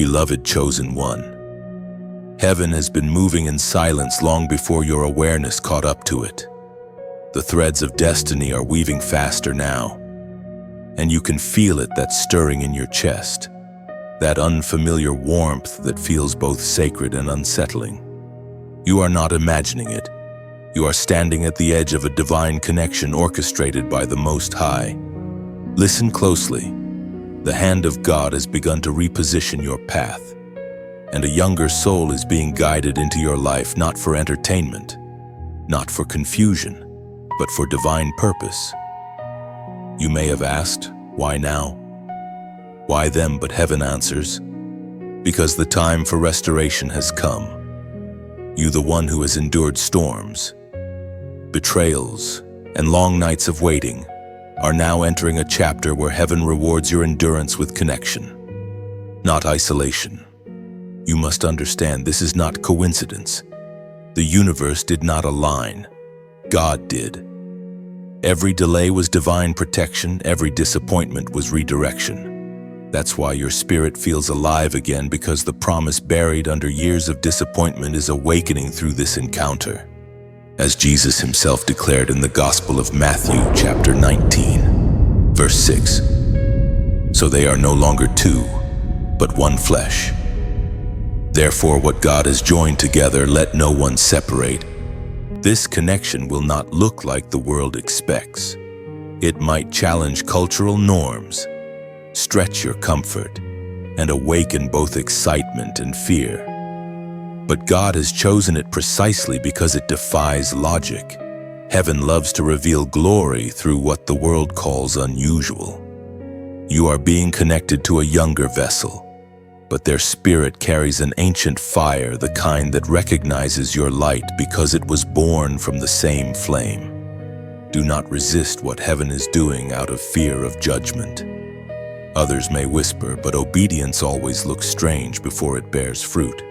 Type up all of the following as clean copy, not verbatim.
Beloved chosen one, heaven has been moving in silence long before your awareness caught up to it. The threads of destiny are weaving faster now, and you can feel it, that stirring in your chest, that unfamiliar warmth that feels both sacred and unsettling. You are not imagining it. You are standing at the edge of a divine connection orchestrated by the Most High. Listen closely. The hand of God has begun to reposition your path, and a younger soul is being guided into your life, not for entertainment, not for confusion, but for divine purpose. You may have asked, why now? Why them? But heaven answers, because the time for restoration has come. You, the one who has endured storms, betrayals, and long nights of waiting, are now entering a chapter where heaven rewards your endurance with connection, not isolation. You must understand, this is not coincidence. The universe did not align. God did. Every delay was divine protection. Every disappointment was redirection. That's why your spirit feels alive again, because the promise buried under years of disappointment is awakening through this encounter. As Jesus himself declared in the Gospel of Matthew, chapter 19, verse 6, "So they are no longer two, but one flesh. Therefore, what God has joined together, let no one separate." This connection will not look like the world expects. It might challenge cultural norms, stretch your comfort, and awaken both excitement and fear. But God has chosen it precisely because it defies logic. Heaven loves to reveal glory through what the world calls unusual. You are being connected to a younger vessel, but their spirit carries an ancient fire, the kind that recognizes your light because it was born from the same flame. Do not resist what heaven is doing out of fear of judgment. Others may whisper, but obedience always looks strange before it bears fruit.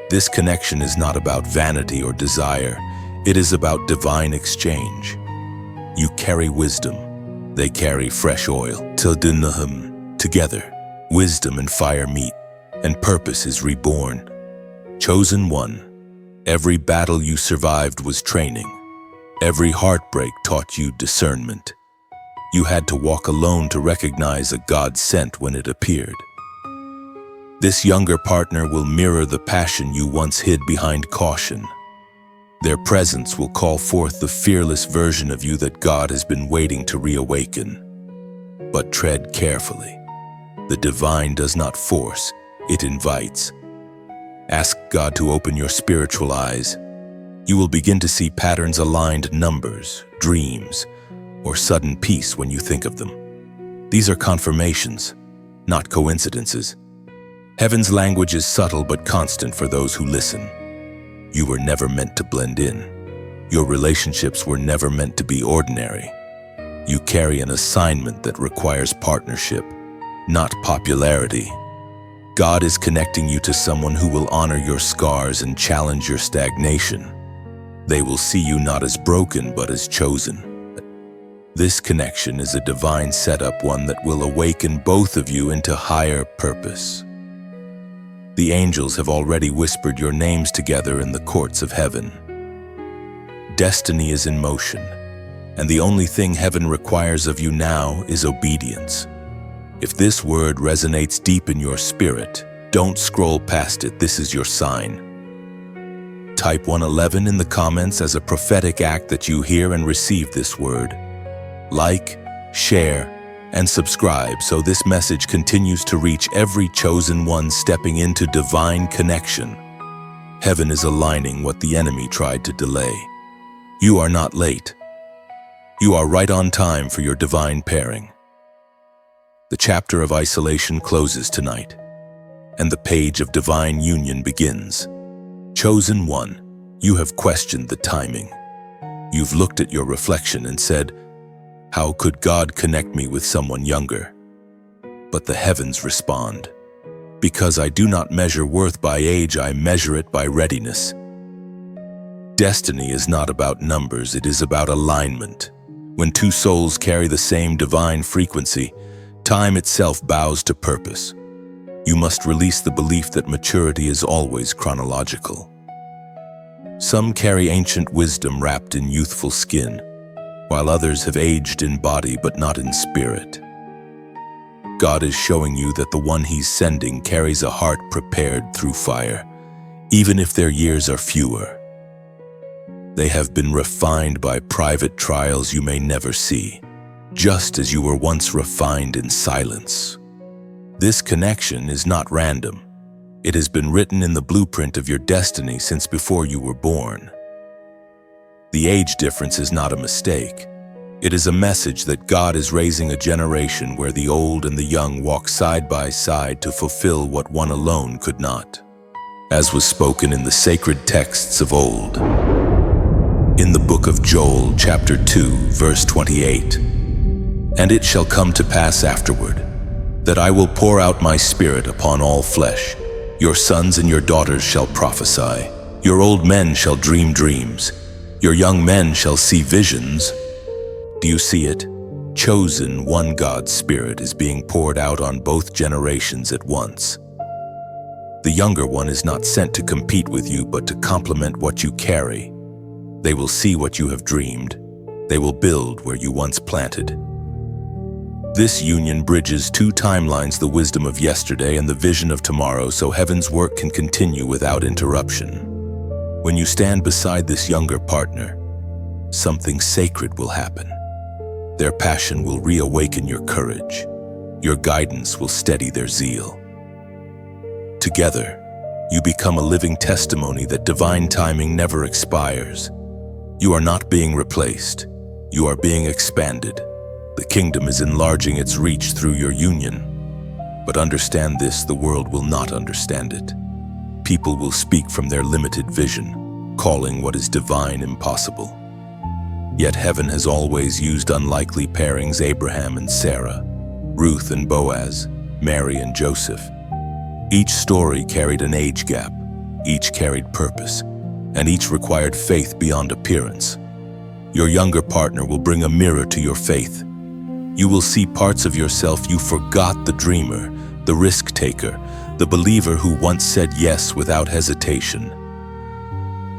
This connection is not about vanity or desire. It is about divine exchange. You carry wisdom. They carry fresh oil. Together, wisdom and fire meet, and purpose is reborn. Chosen one, every battle you survived was training. Every heartbreak taught you discernment. You had to walk alone to recognize a God sent when it appeared. This younger partner will mirror the passion you once hid behind caution. Their presence will call forth the fearless version of you that God has been waiting to reawaken. But tread carefully. The divine does not force, it invites. Ask God to open your spiritual eyes. You will begin to see patterns, aligned numbers, dreams, or sudden peace when you think of them. These are confirmations, not coincidences. Heaven's language is subtle but constant for those who listen. You were never meant to blend in. Your relationships were never meant to be ordinary. You carry an assignment that requires partnership, not popularity. God is connecting you to someone who will honor your scars and challenge your stagnation. They will see you not as broken, but as chosen. This connection is a divine setup, one that will awaken both of you into higher purpose. The angels have already whispered your names together in the courts of heaven. Destiny is in motion, and the only thing heaven requires of you now is obedience. If this word resonates deep in your spirit, don't scroll past it. This is your sign. Type 111 in the comments as a prophetic act that you hear and receive this word. Like, share, and subscribe so this message continues to reach every chosen one stepping into divine connection. Heaven is aligning what the enemy tried to delay. You are not late. You are right on time for your divine pairing. The chapter of isolation closes tonight, and the page of divine union begins. Chosen one, you have questioned the timing. You've looked at your reflection and said, "How could God connect me with someone younger?" But the heavens respond, "Because I do not measure worth by age, I measure it by readiness." Destiny is not about numbers, it is about alignment. When two souls carry the same divine frequency, time itself bows to purpose. You must release the belief that maturity is always chronological. Some carry ancient wisdom wrapped in youthful skin, while others have aged in body but not in spirit. God is showing you that the one He's sending carries a heart prepared through fire, even if their years are fewer. They have been refined by private trials you may never see, just as you were once refined in silence. This connection is not random. It has been written in the blueprint of your destiny since before you were born. The age difference is not a mistake. It is a message that God is raising a generation where the old and the young walk side by side to fulfill what one alone could not, as was spoken in the sacred texts of old. In the book of Joel, chapter 2, verse 28, "And it shall come to pass afterward, that I will pour out my spirit upon all flesh. Your sons and your daughters shall prophesy. Your old men shall dream dreams. Your young men shall see visions." Do you see it? Chosen one God's Spirit is being poured out on both generations at once. The younger one is not sent to compete with you, but to complement what you carry. They will see what you have dreamed. They will build where you once planted. This union bridges two timelines, the wisdom of yesterday and the vision of tomorrow, so heaven's work can continue without interruption. When you stand beside this younger partner, something sacred will happen. Their passion will reawaken your courage. Your guidance will steady their zeal. Together, you become a living testimony that divine timing never expires. You are not being replaced. You are being expanded. The kingdom is enlarging its reach through your union. But understand this, the world will not understand it. People will speak from their limited vision, calling what is divine impossible. Yet heaven has always used unlikely pairings: Abraham and Sarah, Ruth and Boaz, Mary and Joseph. Each story carried an age gap, each carried purpose, and each required faith beyond appearance. Your younger partner will bring a mirror to your faith. You will see parts of yourself you forgot: the dreamer, the risk taker, the believer who once said yes without hesitation.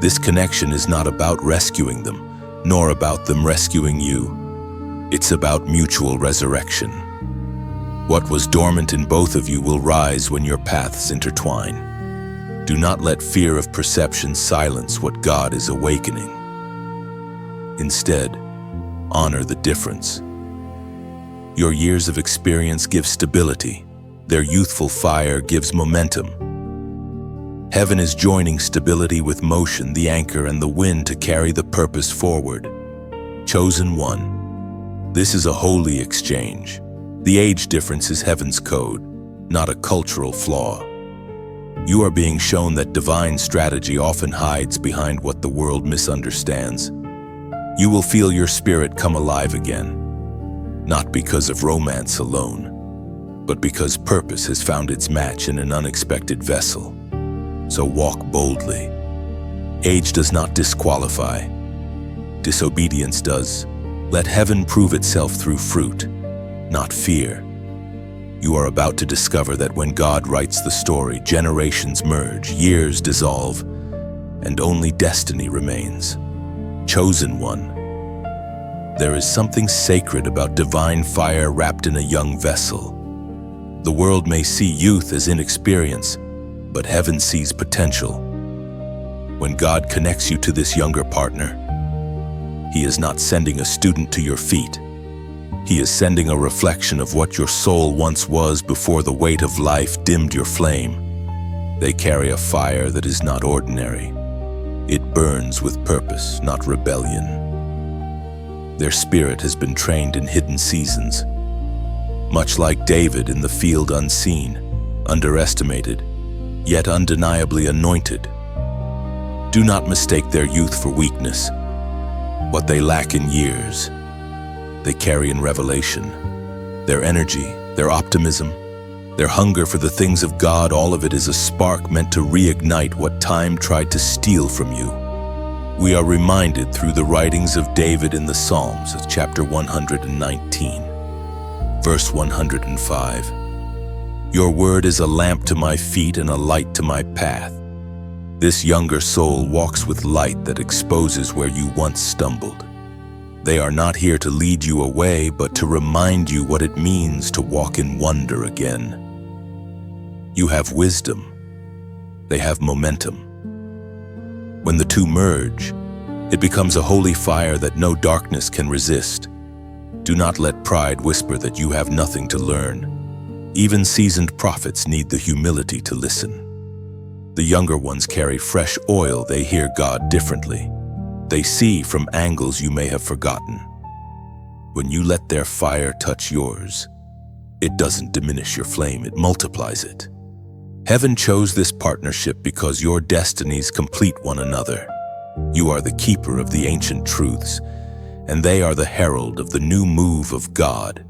This connection is not about rescuing them, nor about them rescuing you. It's about mutual resurrection. What was dormant in both of you will rise when your paths intertwine. Do not let fear of perception silence what God is awakening. Instead, honor the difference. Your years of experience give stability. Their youthful fire gives momentum. Heaven is joining stability with motion, the anchor and the wind to carry the purpose forward. Chosen one. This is a holy exchange. The age difference is heaven's code, not a cultural flaw. You are being shown that divine strategy often hides behind what the world misunderstands. You will feel your spirit come alive again, not because of romance alone, but because purpose has found its match in an unexpected vessel. So walk boldly. Age does not disqualify. Disobedience does. Let heaven prove itself through fruit, not fear. You are about to discover that when God writes the story, generations merge, years dissolve, and only destiny remains. Chosen one. There is something sacred about divine fire wrapped in a young vessel. The world may see youth as inexperience, but heaven sees potential. When God connects you to this younger partner, He is not sending a student to your feet. He is sending a reflection of what your soul once was before the weight of life dimmed your flame. They carry a fire that is not ordinary. It burns with purpose, not rebellion. Their spirit has been trained in hidden seasons. Much like David in the field unseen, underestimated, yet undeniably anointed. Do not mistake their youth for weakness. What they lack in years, they carry in revelation. Their energy, their optimism, their hunger for the things of God, all of it is a spark meant to reignite what time tried to steal from you. We are reminded through the writings of David in the Psalms of chapter 119, verse 105. Your word is a lamp to my feet and a light to my path. This younger soul walks with light that exposes where you once stumbled. They are not here to lead you away, but to remind you what it means to walk in wonder again. You have wisdom. They have momentum. When the two merge, it becomes a holy fire that no darkness can resist. Do not let pride whisper that you have nothing to learn. Even seasoned prophets need the humility to listen. The younger ones carry fresh oil. They hear God differently. They see from angles you may have forgotten. When you let their fire touch yours, it doesn't diminish your flame, it multiplies it. Heaven chose this partnership because your destinies complete one another. You are the keeper of the ancient truths, and they are the herald of the new move of God.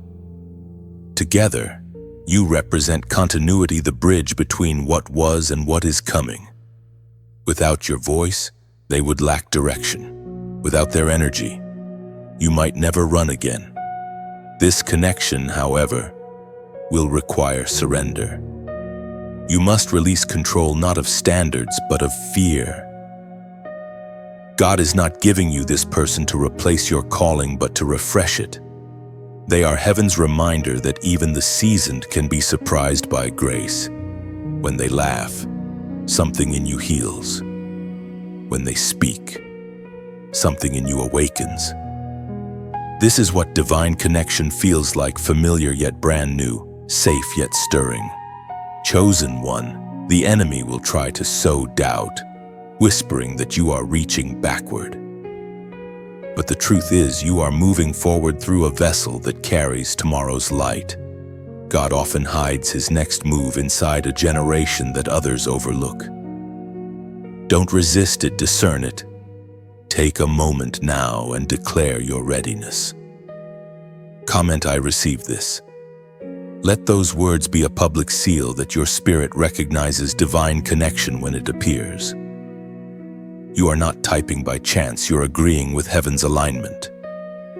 Together, you represent continuity, the bridge between what was and what is coming. Without your voice, they would lack direction. Without their energy, you might never run again. This connection, however, will require surrender. You must release control not of standards, but of fear. God is not giving you this person to replace your calling, but to refresh it. They are heaven's reminder that even the seasoned can be surprised by grace. When they laugh, something in you heals. When they speak, something in you awakens. This is what divine connection feels like, familiar yet brand new, safe yet stirring. Chosen one, the enemy will try to sow doubt, whispering that you are reaching backward. But the truth is, you are moving forward through a vessel that carries tomorrow's light. God often hides his next move inside a generation that others overlook. Don't resist it, discern it. Take a moment now and declare your readiness. Comment, I receive this. Let those words be a public seal that your spirit recognizes divine connection when it appears. You are not typing by chance, you're agreeing with heaven's alignment.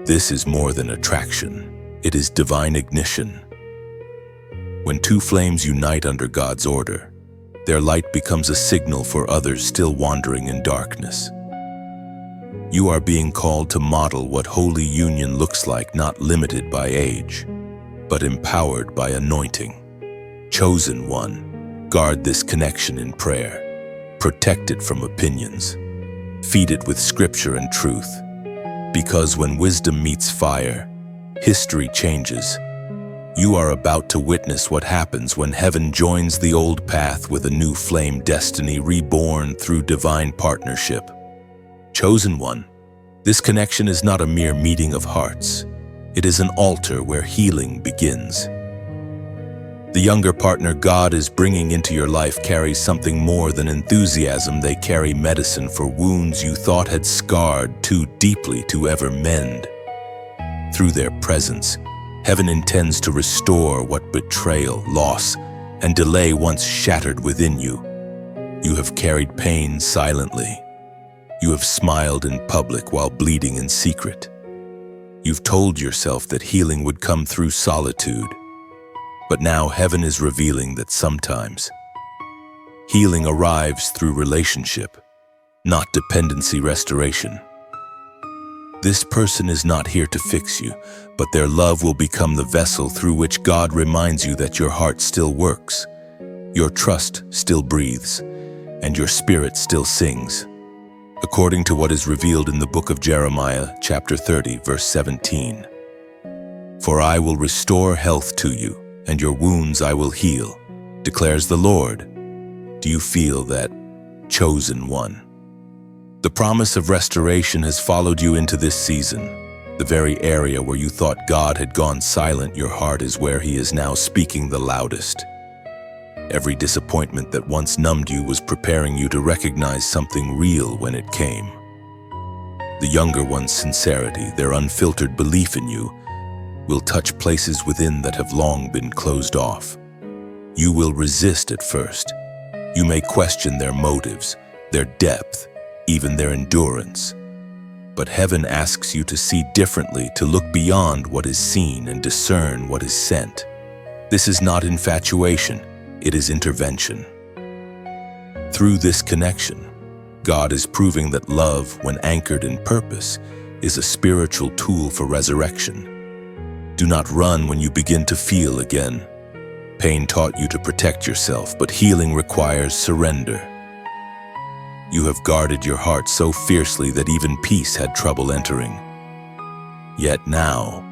This is more than attraction, it is divine ignition. When two flames unite under God's order, their light becomes a signal for others still wandering in darkness. You are being called to model what holy union looks like, not limited by age, but empowered by anointing. Chosen one, guard this connection in prayer. Protect it from opinions. Feed it with scripture and truth. Because when wisdom meets fire, history changes. You are about to witness what happens when heaven joins the old path with a new flame, destiny reborn through divine partnership. Chosen one, this connection is not a mere meeting of hearts. It is an altar where healing begins. The younger partner God is bringing into your life carries something more than enthusiasm. They carry medicine for wounds you thought had scarred too deeply to ever mend. Through their presence, heaven intends to restore what betrayal, loss, and delay once shattered within you. You have carried pain silently. You have smiled in public while bleeding in secret. You've told yourself that healing would come through solitude. But now heaven is revealing that sometimes healing arrives through relationship, not dependency. Restoration. This person is not here to fix you, but their love will become the vessel through which God reminds you that your heart still works, your trust still breathes, and your spirit still sings. According to what is revealed in the book of Jeremiah, chapter 30, verse 17. For I will restore health to you, and your wounds I will heal, declares the Lord. Do you feel that, chosen one? The promise of restoration has followed you into this season. The very area where you thought God had gone silent, your heart is where he is now speaking the loudest. Every disappointment that once numbed you was preparing you to recognize something real when it came. The younger one's sincerity, their unfiltered belief in you, will touch places within that have long been closed off. You will resist at first. You may question their motives, their depth, even their endurance. But heaven asks you to see differently, to look beyond what is seen and discern what is sent. This is not infatuation, it is intervention. Through this connection, God is proving that love, when anchored in purpose, is a spiritual tool for resurrection. Do not run when you begin to feel again. Pain taught you to protect yourself, but healing requires surrender. You have guarded your heart so fiercely that even peace had trouble entering. Yet now,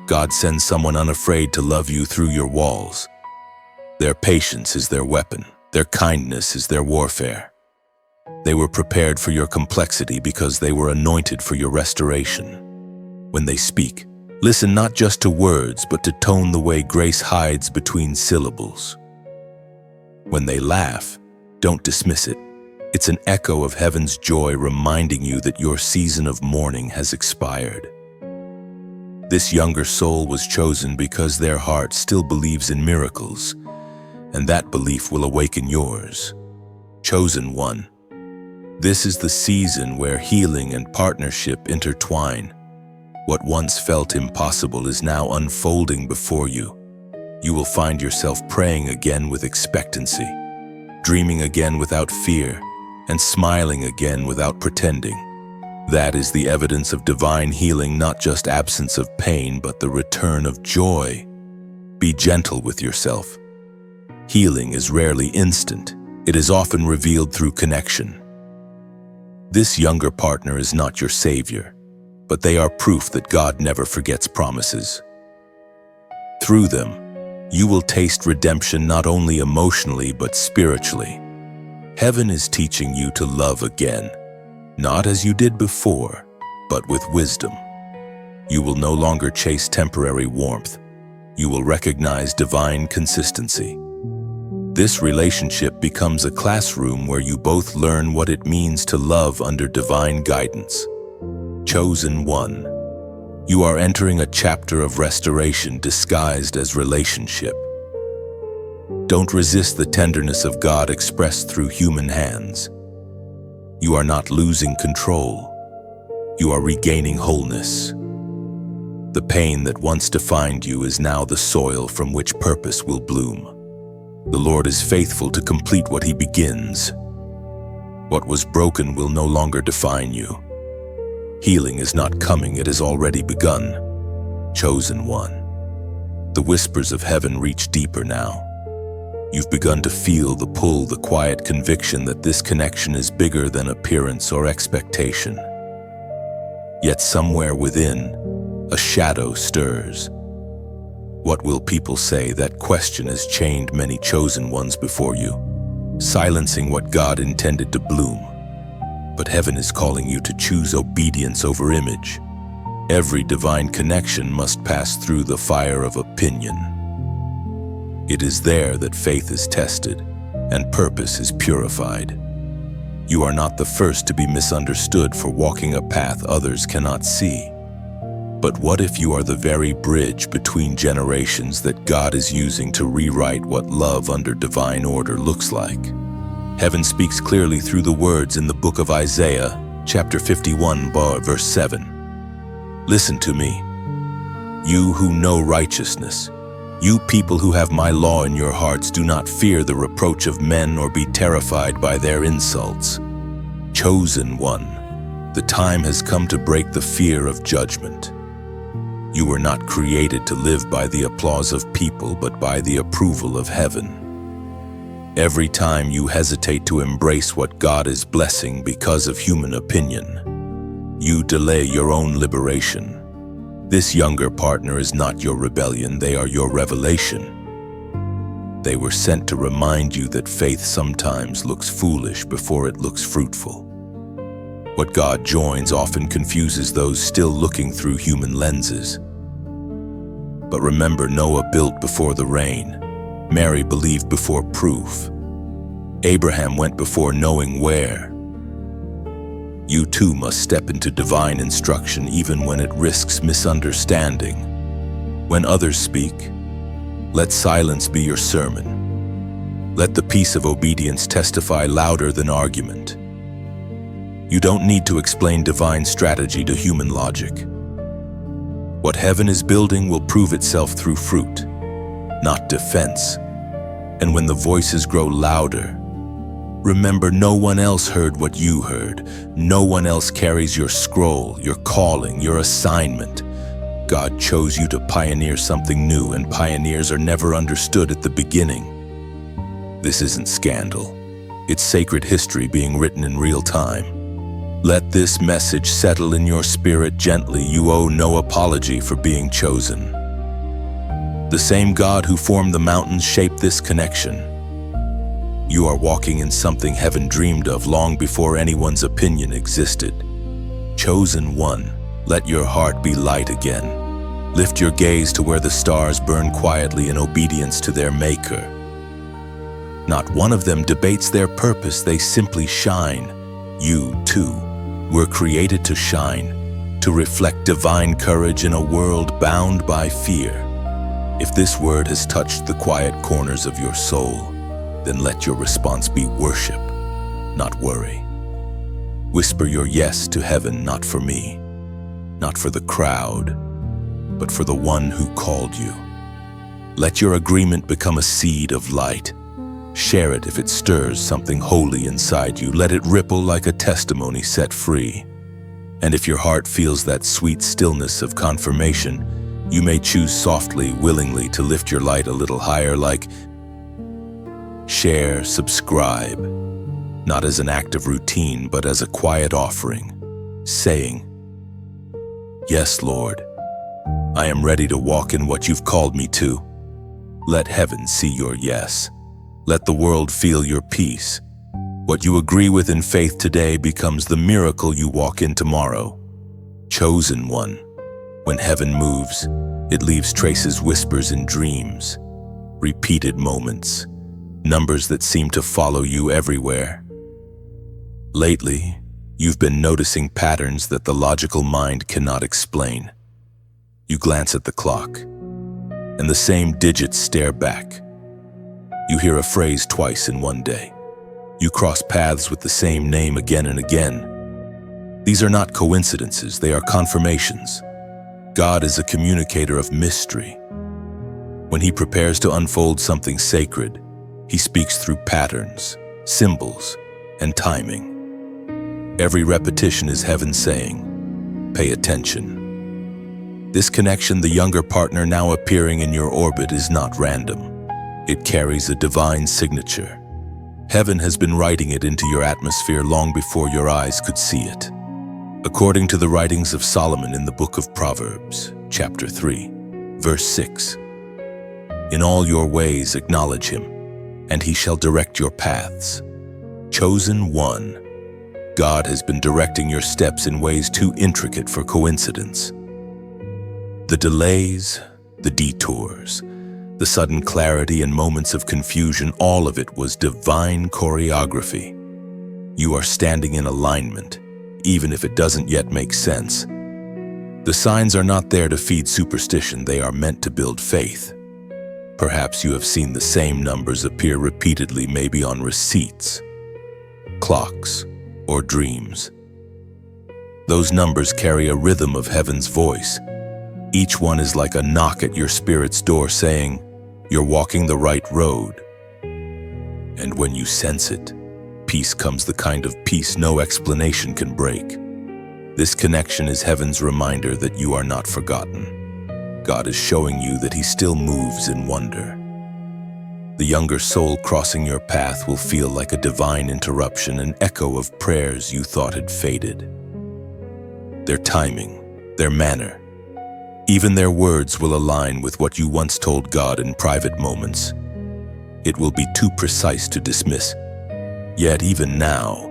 God sends someone unafraid to love you through your walls. Their patience is their weapon. Their kindness is their warfare. They were prepared for your complexity because they were anointed for your restoration. When they speak, listen not just to words, but to tone the way grace hides between syllables. When they laugh, don't dismiss it. It's an echo of heaven's joy reminding you that your season of mourning has expired. This younger soul was chosen because their heart still believes in miracles, and that belief will awaken yours. Chosen one, this is the season where healing and partnership intertwine. What once felt impossible is now unfolding before you. You will find yourself praying again with expectancy, dreaming again without fear, and smiling again without pretending. That is the evidence of divine healing, not just absence of pain, but the return of joy. Be gentle with yourself. Healing is rarely instant. It is often revealed through connection. This younger partner is not your savior, but they are proof that God never forgets promises. Through them, you will taste redemption not only emotionally but spiritually. Heaven is teaching you to love again, not as you did before, but with wisdom. You will no longer chase temporary warmth. You will recognize divine consistency. This relationship becomes a classroom where you both learn what it means to love under divine guidance. Chosen one, you are entering a chapter of restoration disguised as relationship. Don't resist the tenderness of God expressed through human hands. You are not losing control. You are regaining wholeness. The pain that once defined you is now the soil from which purpose will bloom. The Lord is faithful to complete what He begins. What was broken will no longer define you. Healing is not coming, it has already begun. Chosen one. The whispers of heaven reach deeper now. You've begun to feel the pull, the quiet conviction that this connection is bigger than appearance or expectation. Yet somewhere within, a shadow stirs. What will people say? That question has chained many chosen ones before you, silencing what God intended to bloom. But heaven is calling you to choose obedience over image. Every divine connection must pass through the fire of opinion. It is there that faith is tested and purpose is purified. You are not the first to be misunderstood for walking a path others cannot see. But what if you are the very bridge between generations that God is using to rewrite what love under divine order looks like? Heaven speaks clearly through the words in the book of Isaiah, chapter 51, verse 7. Listen to me, you who know righteousness. You people who have my law in your hearts, do not fear the reproach of men or be terrified by their insults. Chosen one, the time has come to break the fear of judgment. You were not created to live by the applause of people, but by the approval of heaven. Every time you hesitate to embrace what God is blessing because of human opinion, you delay your own liberation. This younger partner is not your rebellion, they are your revelation. They were sent to remind you that faith sometimes looks foolish before it looks fruitful. What God joins often confuses those still looking through human lenses. But remember, Noah built before the rain. Mary believed before proof. Abraham went before knowing where. You too must step into divine instruction even when it risks misunderstanding. When others speak, let silence be your sermon. Let the peace of obedience testify louder than argument. You don't need to explain divine strategy to human logic. What heaven is building will prove itself through fruit. not defense. And when the voices grow louder, remember no one else heard what you heard. No one else carries your scroll, your calling, your assignment. God chose you to pioneer something new, and pioneers are never understood at the beginning. This isn't scandal. It's sacred history being written in real time. Let this message settle in your spirit gently. You owe no apology for being chosen. The same God who formed the mountains shaped this connection. You are walking in something heaven dreamed of long before anyone's opinion existed. Chosen one, let your heart be light again. Lift your gaze to where the stars burn quietly in obedience to their maker. Not one of them debates their purpose, they simply shine. You, too, were created to shine, to reflect divine courage in a world bound by fear. If this word has touched the quiet corners of your soul, then let your response be worship, not worry. Whisper your yes to heaven, not for me, not for the crowd, but for the one who called you. Let your agreement become a seed of light. Share it if it stirs something holy inside you. Let it ripple like a testimony set free. And if your heart feels that sweet stillness of confirmation, you may choose softly, willingly to lift your light a little higher, like share, subscribe, not as an act of routine, but as a quiet offering, saying, "Yes, Lord, I am ready to walk in what you've called me to." Let heaven see your yes. Let the world feel your peace. What you agree with in faith today becomes the miracle you walk in tomorrow. Chosen one. When heaven moves, it leaves traces, whispers in dreams, repeated moments, numbers that seem to follow you everywhere. Lately, you've been noticing patterns that the logical mind cannot explain. You glance at the clock, and the same digits stare back. You hear a phrase twice in one day. You cross paths with the same name again and again. These are not coincidences, they are confirmations. God is a communicator of mystery. When he prepares to unfold something sacred, he speaks through patterns, symbols, and timing. Every repetition is heaven saying, "Pay attention." This connection, the younger partner now appearing in your orbit, is not random. It carries a divine signature. Heaven has been writing it into your atmosphere long before your eyes could see it. According to the writings of Solomon in the book of Proverbs, chapter 3, verse 6, "In all your ways acknowledge him, and he shall direct your paths." Chosen one, God has been directing your steps in ways too intricate for coincidence. The delays, the detours, the sudden clarity and moments of confusion, all of it was divine choreography. You are standing in alignment, even if it doesn't yet make sense. The signs are not there to feed superstition, they are meant to build faith. Perhaps you have seen the same numbers appear repeatedly, maybe on receipts, clocks, or dreams. Those numbers carry a rhythm of heaven's voice. Each one is like a knock at your spirit's door saying, "You're walking the right road." And when you sense it, peace comes, the kind of peace no explanation can break. This connection is heaven's reminder that you are not forgotten. God is showing you that he still moves in wonder. The younger soul crossing your path will feel like a divine interruption, an echo of prayers you thought had faded. Their timing, their manner, even their words will align with what you once told God in private moments. It will be too precise to dismiss. Yet even now,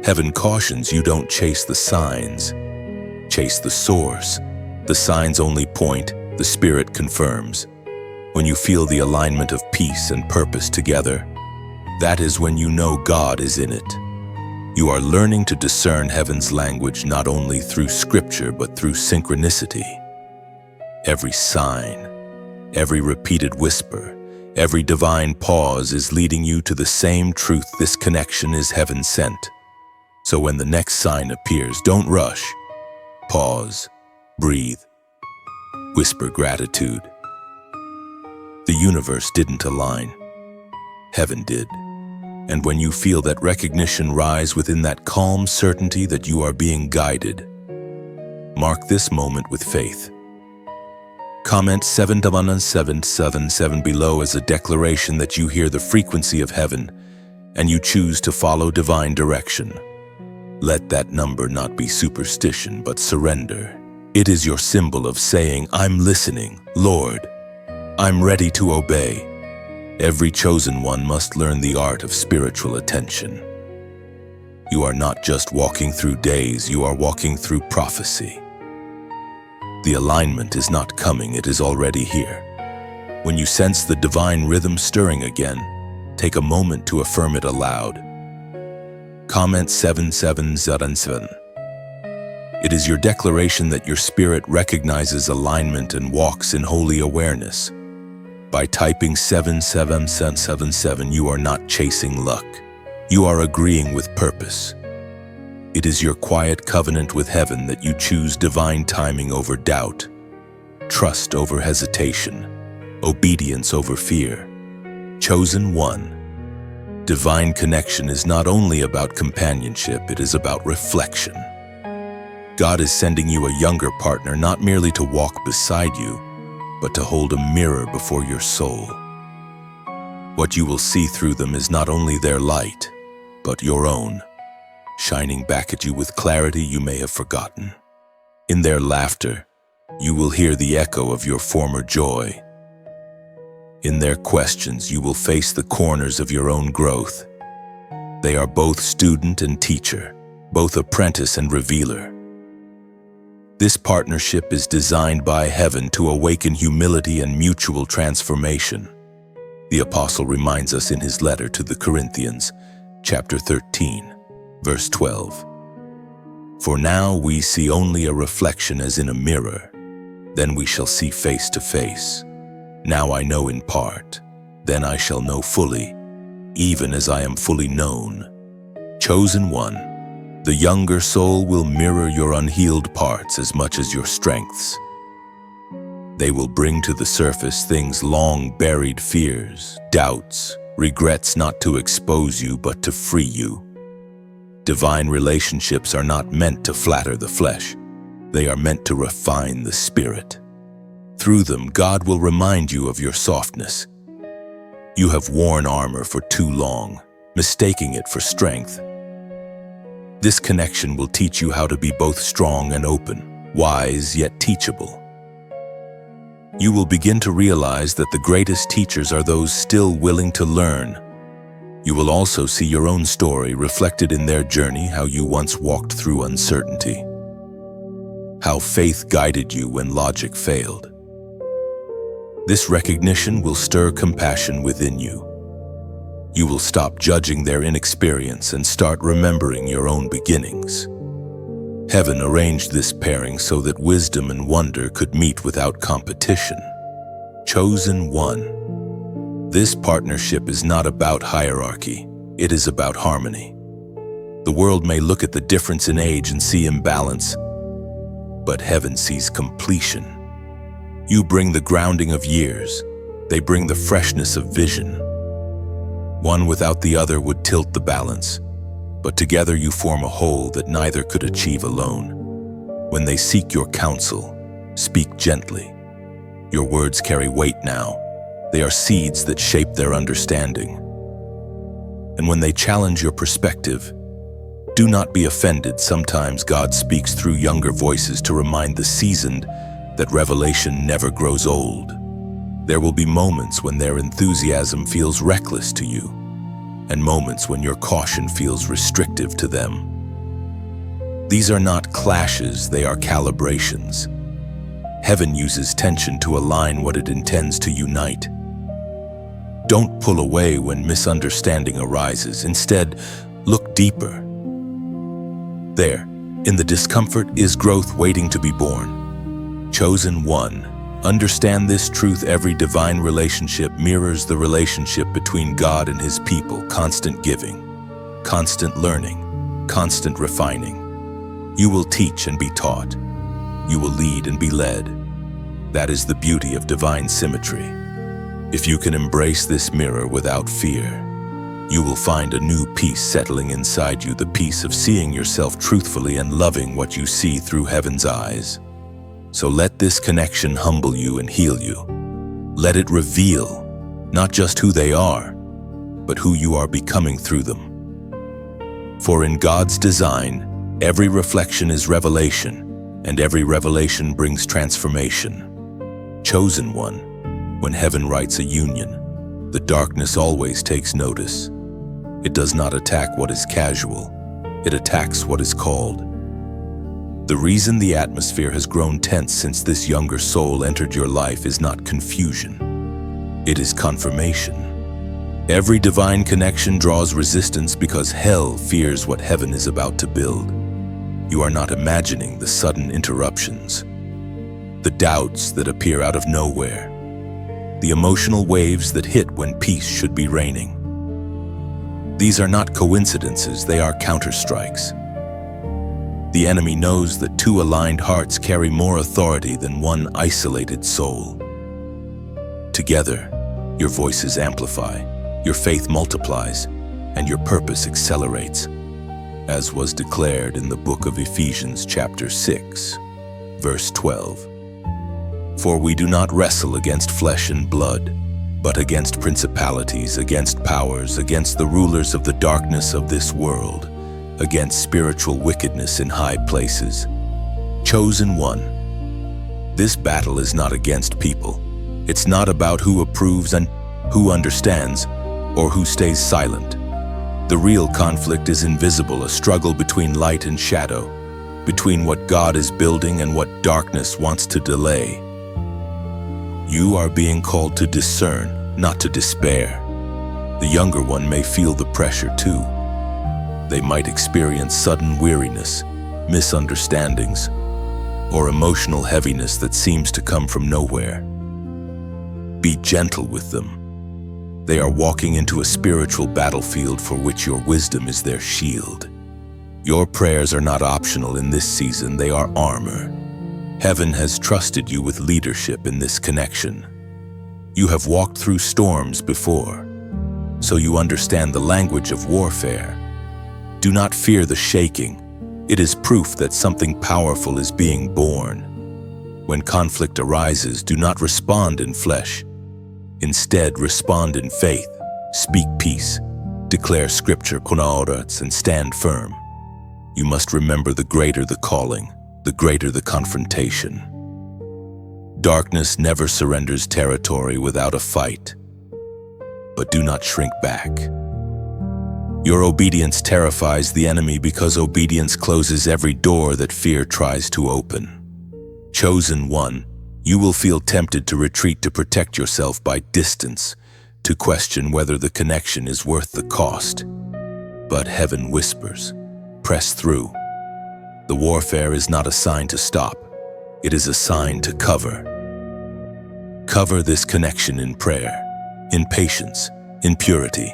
heaven cautions you, don't chase the signs. Chase the source. The signs only point, the Spirit confirms. When you feel the alignment of peace and purpose together, that is when you know God is in it. You are learning to discern heaven's language not only through scripture but through synchronicity. Every sign, every repeated whisper, every divine pause is leading you to the same truth. This connection is heaven sent. So when the next sign appears, don't rush. Pause, breathe, whisper gratitude. The universe didn't align. Heaven did. And when you feel that recognition rise within that calm certainty that you are being guided, mark this moment with faith. Comment 77777 below as a declaration that you hear the frequency of heaven and you choose to follow divine direction. Let that number not be superstition, but surrender. It is your symbol of saying, I'm listening, Lord. I'm ready to obey. Every chosen one must learn the art of spiritual attention. You are not just walking through days, you are walking through prophecy. The alignment is not coming, it is already here. When you sense the divine rhythm stirring again, take a moment to affirm it aloud. Comment 7777. It is your declaration that your spirit recognizes alignment and walks in holy awareness. By typing 77777, you are not chasing luck. You are agreeing with purpose. It is your quiet covenant with heaven that you choose divine timing over doubt, trust over hesitation, obedience over fear. Chosen one. Divine connection is not only about companionship, it is about reflection. God is sending you a younger partner not merely to walk beside you, but to hold a mirror before your soul. What you will see through them is not only their light, but your own, shining back at you with clarity you may have forgotten. In their laughter, you will hear the echo of your former joy. In their questions, you will face the corners of your own growth. They are both student and teacher, both apprentice and revealer. This partnership is designed by heaven to awaken humility and mutual transformation. The apostle reminds us in his letter to the Corinthians, chapter 13, verse 12. For now we see only a reflection as in a mirror, then we shall see face to face. Now I know in part, then I shall know fully, even as I am fully known. Chosen one. The younger soul will mirror your unhealed parts as much as your strengths. They will bring to the surface things long buried fears, doubts, regrets not to expose you but to free you. Divine relationships are not meant to flatter the flesh. They are meant to refine the spirit. Through them, God will remind you of your softness. You have worn armor for too long, mistaking it for strength. This connection will teach you how to be both strong and open, wise yet teachable. You will begin to realize that the greatest teachers are those still willing to learn. You will also see your own story reflected in their journey, how you once walked through uncertainty, how faith guided you when logic failed. This recognition will stir compassion within you. You will stop judging their inexperience and start remembering your own beginnings. Heaven arranged this pairing so that wisdom and wonder could meet without competition. Chosen one. This partnership is not about hierarchy, it is about harmony. The world may look at the difference in age and see imbalance, but heaven sees completion. You bring the grounding of years, they bring the freshness of vision. One without the other would tilt the balance, but together you form a whole that neither could achieve alone. When they seek your counsel, speak gently. Your words carry weight now. They are seeds that shape their understanding. And when they challenge your perspective, do not be offended. Sometimes God speaks through younger voices to remind the seasoned that revelation never grows old. There will be moments when their enthusiasm feels reckless to you, and moments when your caution feels restrictive to them. These are not clashes, they are calibrations. Heaven uses tension to align what it intends to unite. Don't pull away when misunderstanding arises. Instead, look deeper. There, in the discomfort, is growth waiting to be born. Chosen one. Understand this truth: every divine relationship mirrors the relationship between God and His people. Constant giving, constant learning, constant refining. You will teach and be taught. You will lead and be led. That is the beauty of divine symmetry. If you can embrace this mirror without fear, you will find a new peace settling inside you, the peace of seeing yourself truthfully and loving what you see through heaven's eyes. So let this connection humble you and heal you. Let it reveal not just who they are, but who you are becoming through them. For in God's design, every reflection is revelation, and every revelation brings transformation. Chosen one, when heaven writes a union, the darkness always takes notice. It does not attack what is casual, it attacks what is called. The reason the atmosphere has grown tense since this younger soul entered your life is not confusion, it is confirmation. Every divine connection draws resistance because hell fears what heaven is about to build. You are not imagining the sudden interruptions, the doubts that appear out of nowhere, the emotional waves that hit when peace should be reigning. These are not coincidences, they are counterstrikes. The enemy knows that two aligned hearts carry more authority than one isolated soul. Together, your voices amplify, your faith multiplies, and your purpose accelerates, as was declared in the book of Ephesians chapter 6, verse 12. For we do not wrestle against flesh and blood, but against principalities, against powers, against the rulers of the darkness of this world, against spiritual wickedness in high places. Chosen one. This battle is not against people. It's not about who approves and who understands, or who stays silent. The real conflict is invisible, a struggle between light and shadow, between what God is building and what darkness wants to delay. You are being called to discern, not to despair. The younger one may feel the pressure too. They might experience sudden weariness, misunderstandings, or emotional heaviness that seems to come from nowhere. Be gentle with them. They are walking into a spiritual battlefield for which your wisdom is their shield. Your prayers are not optional in this season, they are armor. Heaven has trusted you with leadership in this connection. You have walked through storms before, so you understand the language of warfare. Do not fear the shaking. It is proof that something powerful is being born. When conflict arises, do not respond in flesh. Instead, respond in faith, speak peace, declare scripture, and stand firm. You must remember, the greater the calling, the greater the confrontation. Darkness never surrenders territory without a fight. But do not shrink back. Your obedience terrifies the enemy because obedience closes every door that fear tries to open. Chosen one, you will feel tempted to retreat, to protect yourself by distance, to question whether the connection is worth the cost. But heaven whispers, press through. The warfare is not a sign to stop, it is a sign to cover. Cover this connection in prayer, in patience, in purity.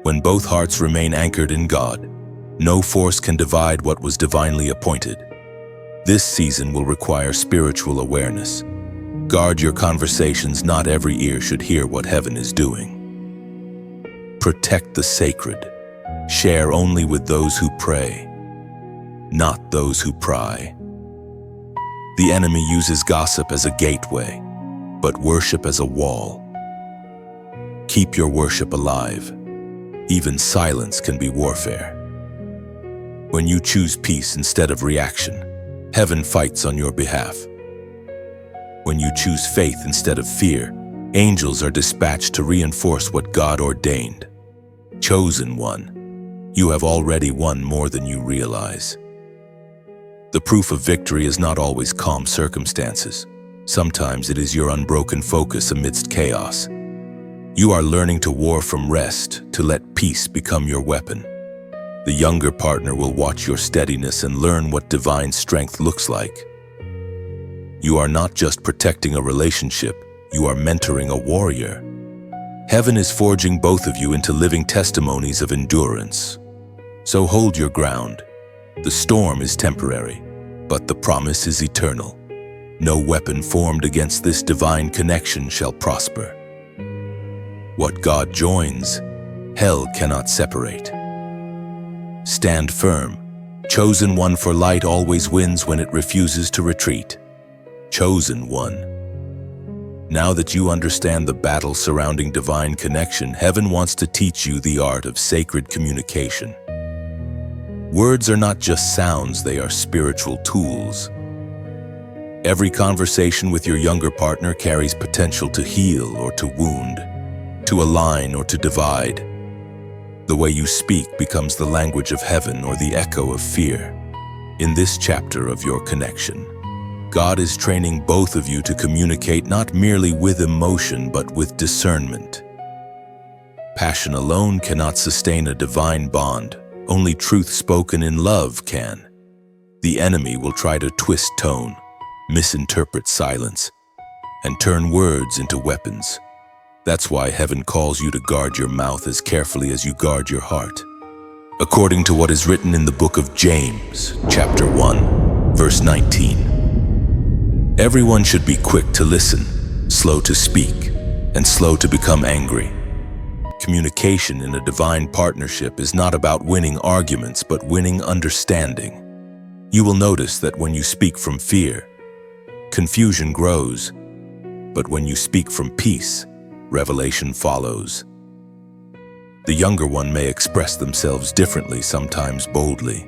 When both hearts remain anchored in God, no force can divide what was divinely appointed. This season will require spiritual awareness. Guard your conversations, not every ear should hear what heaven is doing. Protect the sacred. Share only with those who pray, not those who pry. The enemy uses gossip as a gateway, but worship as a wall. Keep your worship alive. Even silence can be warfare. When you choose peace instead of reaction, heaven fights on your behalf. When you choose faith instead of fear, angels are dispatched to reinforce what God ordained. Chosen one, you have already won more than you realize. The proof of victory is not always calm circumstances. Sometimes it is your unbroken focus amidst chaos. You are learning to war from rest, to let peace become your weapon. The younger partner will watch your steadiness and learn what divine strength looks like. You are not just protecting a relationship, you are mentoring a warrior. Heaven is forging both of you into living testimonies of endurance. So hold your ground. The storm is temporary, but the promise is eternal. No weapon formed against this divine connection shall prosper. What God joins, hell cannot separate. Stand firm. Chosen one for light always wins when it refuses to retreat. Chosen one. Now that you understand the battle surrounding divine connection, heaven wants to teach you the art of sacred communication. Words are not just sounds, they are spiritual tools. Every conversation with your younger partner carries potential to heal or to wound, to align or to divide. The way you speak becomes the language of heaven or the echo of fear. In this chapter of your connection, God is training both of you to communicate not merely with emotion but with discernment. Passion alone cannot sustain a divine bond. Only truth spoken in love can. The enemy will try to twist tone, misinterpret silence, and turn words into weapons. That's why heaven calls you to guard your mouth as carefully as you guard your heart. According to what is written in the book of James, chapter 1, verse 19. Everyone should be quick to listen, slow to speak, and slow to become angry. Communication in a divine partnership is not about winning arguments, but winning understanding. You will notice that when you speak from fear, confusion grows, but when you speak from peace, revelation follows. The younger one may express themselves differently, sometimes boldly,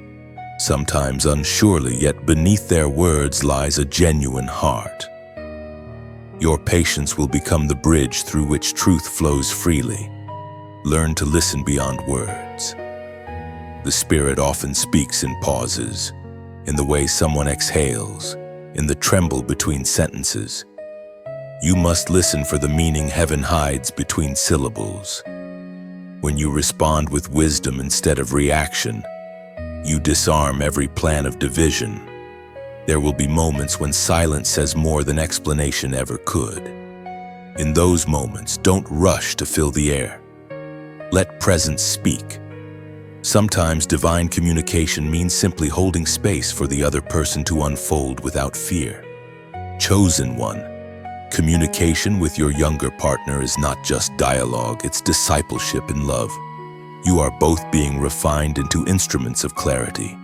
sometimes unsurely, yet beneath their words lies a genuine heart. Your patience will become the bridge through which truth flows freely. Learn to listen beyond words. The Spirit often speaks in pauses, in the way someone exhales, in the tremble between sentences. You must listen for the meaning heaven hides between syllables. When you respond with wisdom instead of reaction, you disarm every plan of division. There will be moments when silence says more than explanation ever could. In those moments, don't rush to fill the air. Let presence speak. Sometimes divine communication means simply holding space for the other person to unfold without fear. Chosen one. Communication with your younger partner is not just dialogue, it's discipleship in love. You are both being refined into instruments of clarity.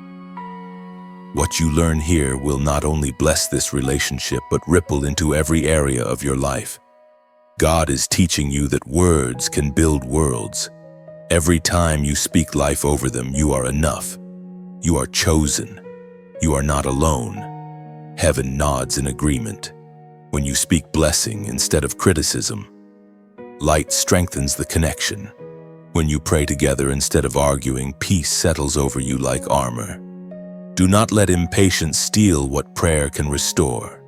What you learn here will not only bless this relationship, but ripple into every area of your life. God is teaching you that words can build worlds. Every time you speak life over them, you are enough. You are chosen. You are not alone. Heaven nods in agreement. When you speak blessing instead of criticism, light strengthens the connection. When you pray together instead of arguing, peace settles over you like armor. Do not let impatience steal what prayer can restore.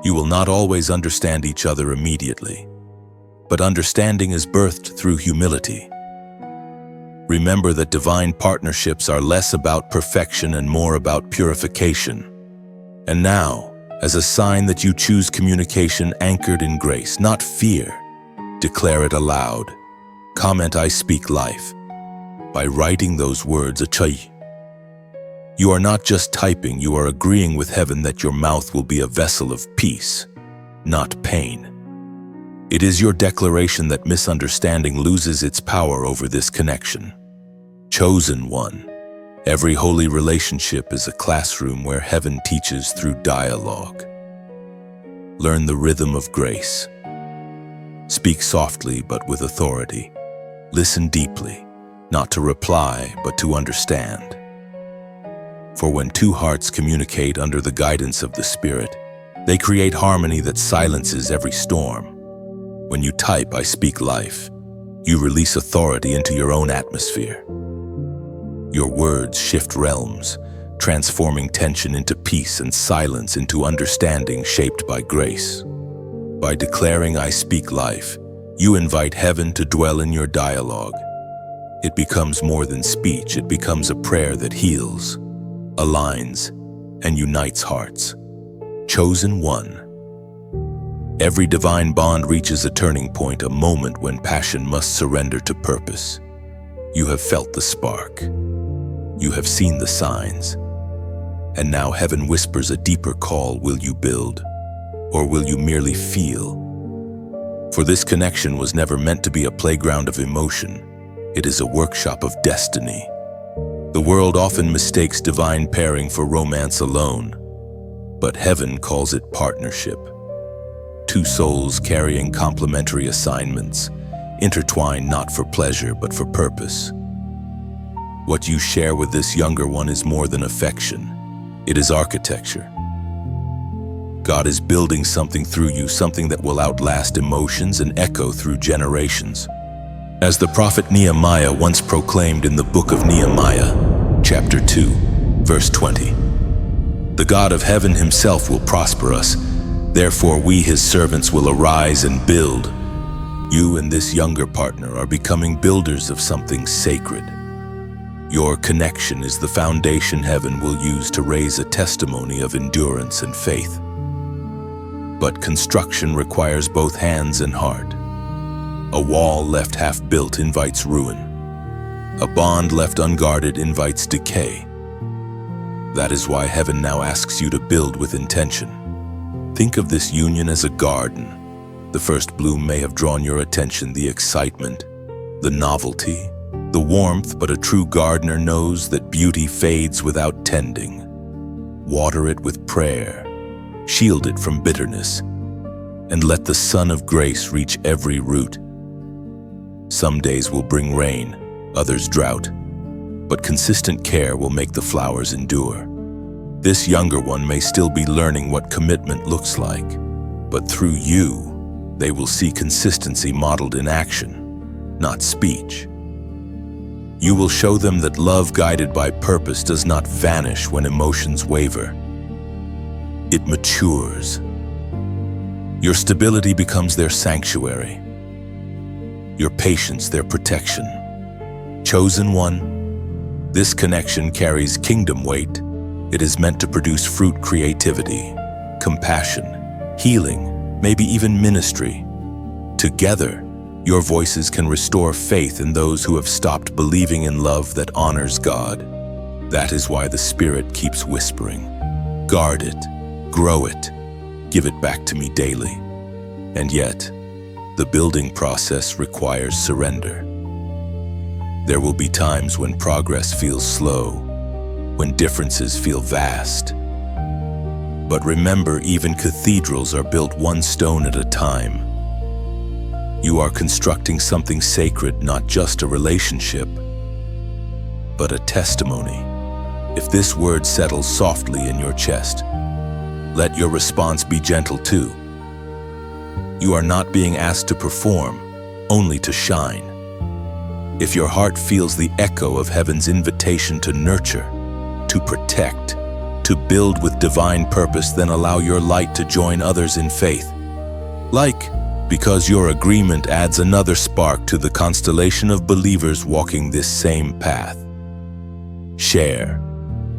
You will not always understand each other immediately, but understanding is birthed through humility. Remember that divine partnerships are less about perfection and more about purification. And now, as a sign that you choose communication anchored in grace, not fear, declare it aloud. Comment, "I speak life," by writing those words, "Achai." You are not just typing, you are agreeing with heaven that your mouth will be a vessel of peace, not pain. It is your declaration that misunderstanding loses its power over this connection. Chosen one. Every holy relationship is a classroom where heaven teaches through dialogue. Learn the rhythm of grace. Speak softly but with authority. Listen deeply, not to reply but to understand. For when two hearts communicate under the guidance of the Spirit, they create harmony that silences every storm. When you type, "I speak life," you release authority into your own atmosphere. Your words shift realms, transforming tension into peace and silence into understanding shaped by grace. By declaring, "I speak life," you invite heaven to dwell in your dialogue. It becomes more than speech, it becomes a prayer that heals, aligns, and unites hearts. Chosen one. Every divine bond reaches a turning point, a moment when passion must surrender to purpose. You have felt the spark. You have seen the signs. And now heaven whispers a deeper call. Will you build, or will you merely feel? For this connection was never meant to be a playground of emotion. It is a workshop of destiny. The world often mistakes divine pairing for romance alone, but heaven calls it partnership. Two souls carrying complementary assignments, intertwined not for pleasure but for purpose. What you share with this younger one is more than affection. It is architecture. God is building something through you, something that will outlast emotions and echo through generations. As the prophet Nehemiah once proclaimed in the book of Nehemiah, chapter 2, verse 20, "The God of heaven himself will prosper us. Therefore we, his servants, will arise and build." You and this younger partner are becoming builders of something sacred. Your connection is the foundation heaven will use to raise a testimony of endurance and faith. But construction requires both hands and heart. A wall left half-built invites ruin. A bond left unguarded invites decay. That is why heaven now asks you to build with intention. Think of this union as a garden. The first bloom may have drawn your attention, the excitement, the novelty, the warmth, but a true gardener knows that beauty fades without tending. Water it with prayer, shield it from bitterness, and let the sun of grace reach every root. Some days will bring rain, others drought, but consistent care will make the flowers endure. This younger one may still be learning what commitment looks like, but through you, they will see consistency modeled in action, not speech. You will show them that love guided by purpose does not vanish when emotions waver. It matures. Your stability becomes their sanctuary, your patience their protection. Chosen one, this connection carries kingdom weight. It is meant to produce fruit, creativity, compassion, healing, maybe even ministry. Together, your voices can restore faith in those who have stopped believing in love that honors God. That is why the Spirit keeps whispering, "Guard it, grow it, give it back to me daily." And yet, the building process requires surrender. There will be times when progress feels slow, when differences feel vast. But remember, even cathedrals are built one stone at a time. You are constructing something sacred, not just a relationship, but a testimony. If this word settles softly in your chest, let your response be gentle too. You are not being asked to perform, only to shine. If your heart feels the echo of heaven's invitation to nurture, to protect, to build with divine purpose, then allow your light to join others in faith. Because your agreement adds another spark to the constellation of believers walking this same path. Share,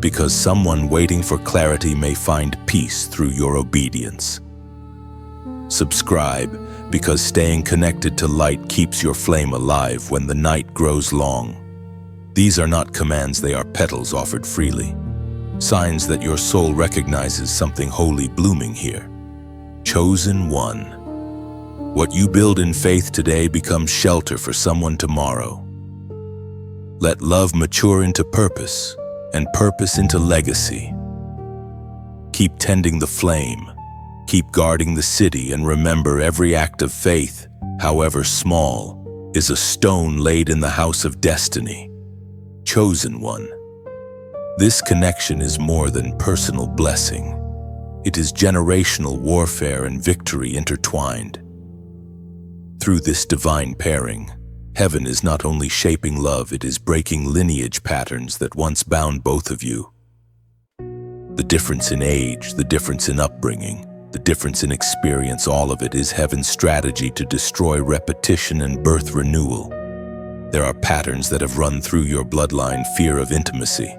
because someone waiting for clarity may find peace through your obedience. Subscribe, because staying connected to light keeps your flame alive when the night grows long. These are not commands, they are petals offered freely. Signs that your soul recognizes something holy blooming here. Chosen one. What you build in faith today becomes shelter for someone tomorrow. Let love mature into purpose, and purpose into legacy. Keep tending the flame, keep guarding the city, and remember, every act of faith, however small, is a stone laid in the house of destiny. Chosen one. This connection is more than personal blessing. It is generational warfare and victory intertwined. Through this divine pairing, heaven is not only shaping love, it is breaking lineage patterns that once bound both of you. The difference in age, the difference in upbringing, the difference in experience, all of it is heaven's strategy to destroy repetition and birth renewal. There are patterns that have run through your bloodline: fear of intimacy,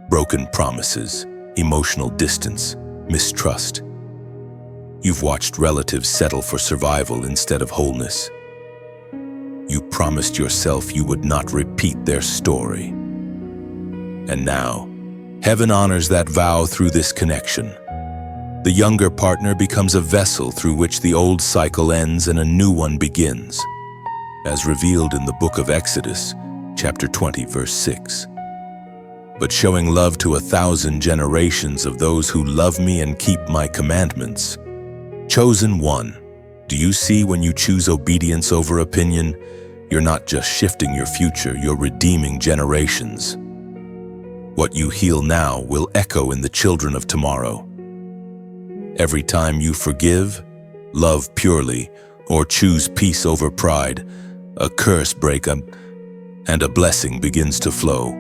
broken promises, emotional distance, mistrust. You've watched relatives settle for survival instead of wholeness. You promised yourself you would not repeat their story. And now, heaven honors that vow through this connection. The younger partner becomes a vessel through which the old cycle ends and a new one begins, as revealed in the book of Exodus, chapter 20, verse 6. But showing love to 1,000 generations of those who love me and keep my commandments. Chosen one, do you see when you choose obedience over opinion, you're not just shifting your future, you're redeeming generations. What you heal now will echo in the children of tomorrow. Every time you forgive, love purely, or choose peace over pride, a curse breaks and a blessing begins to flow.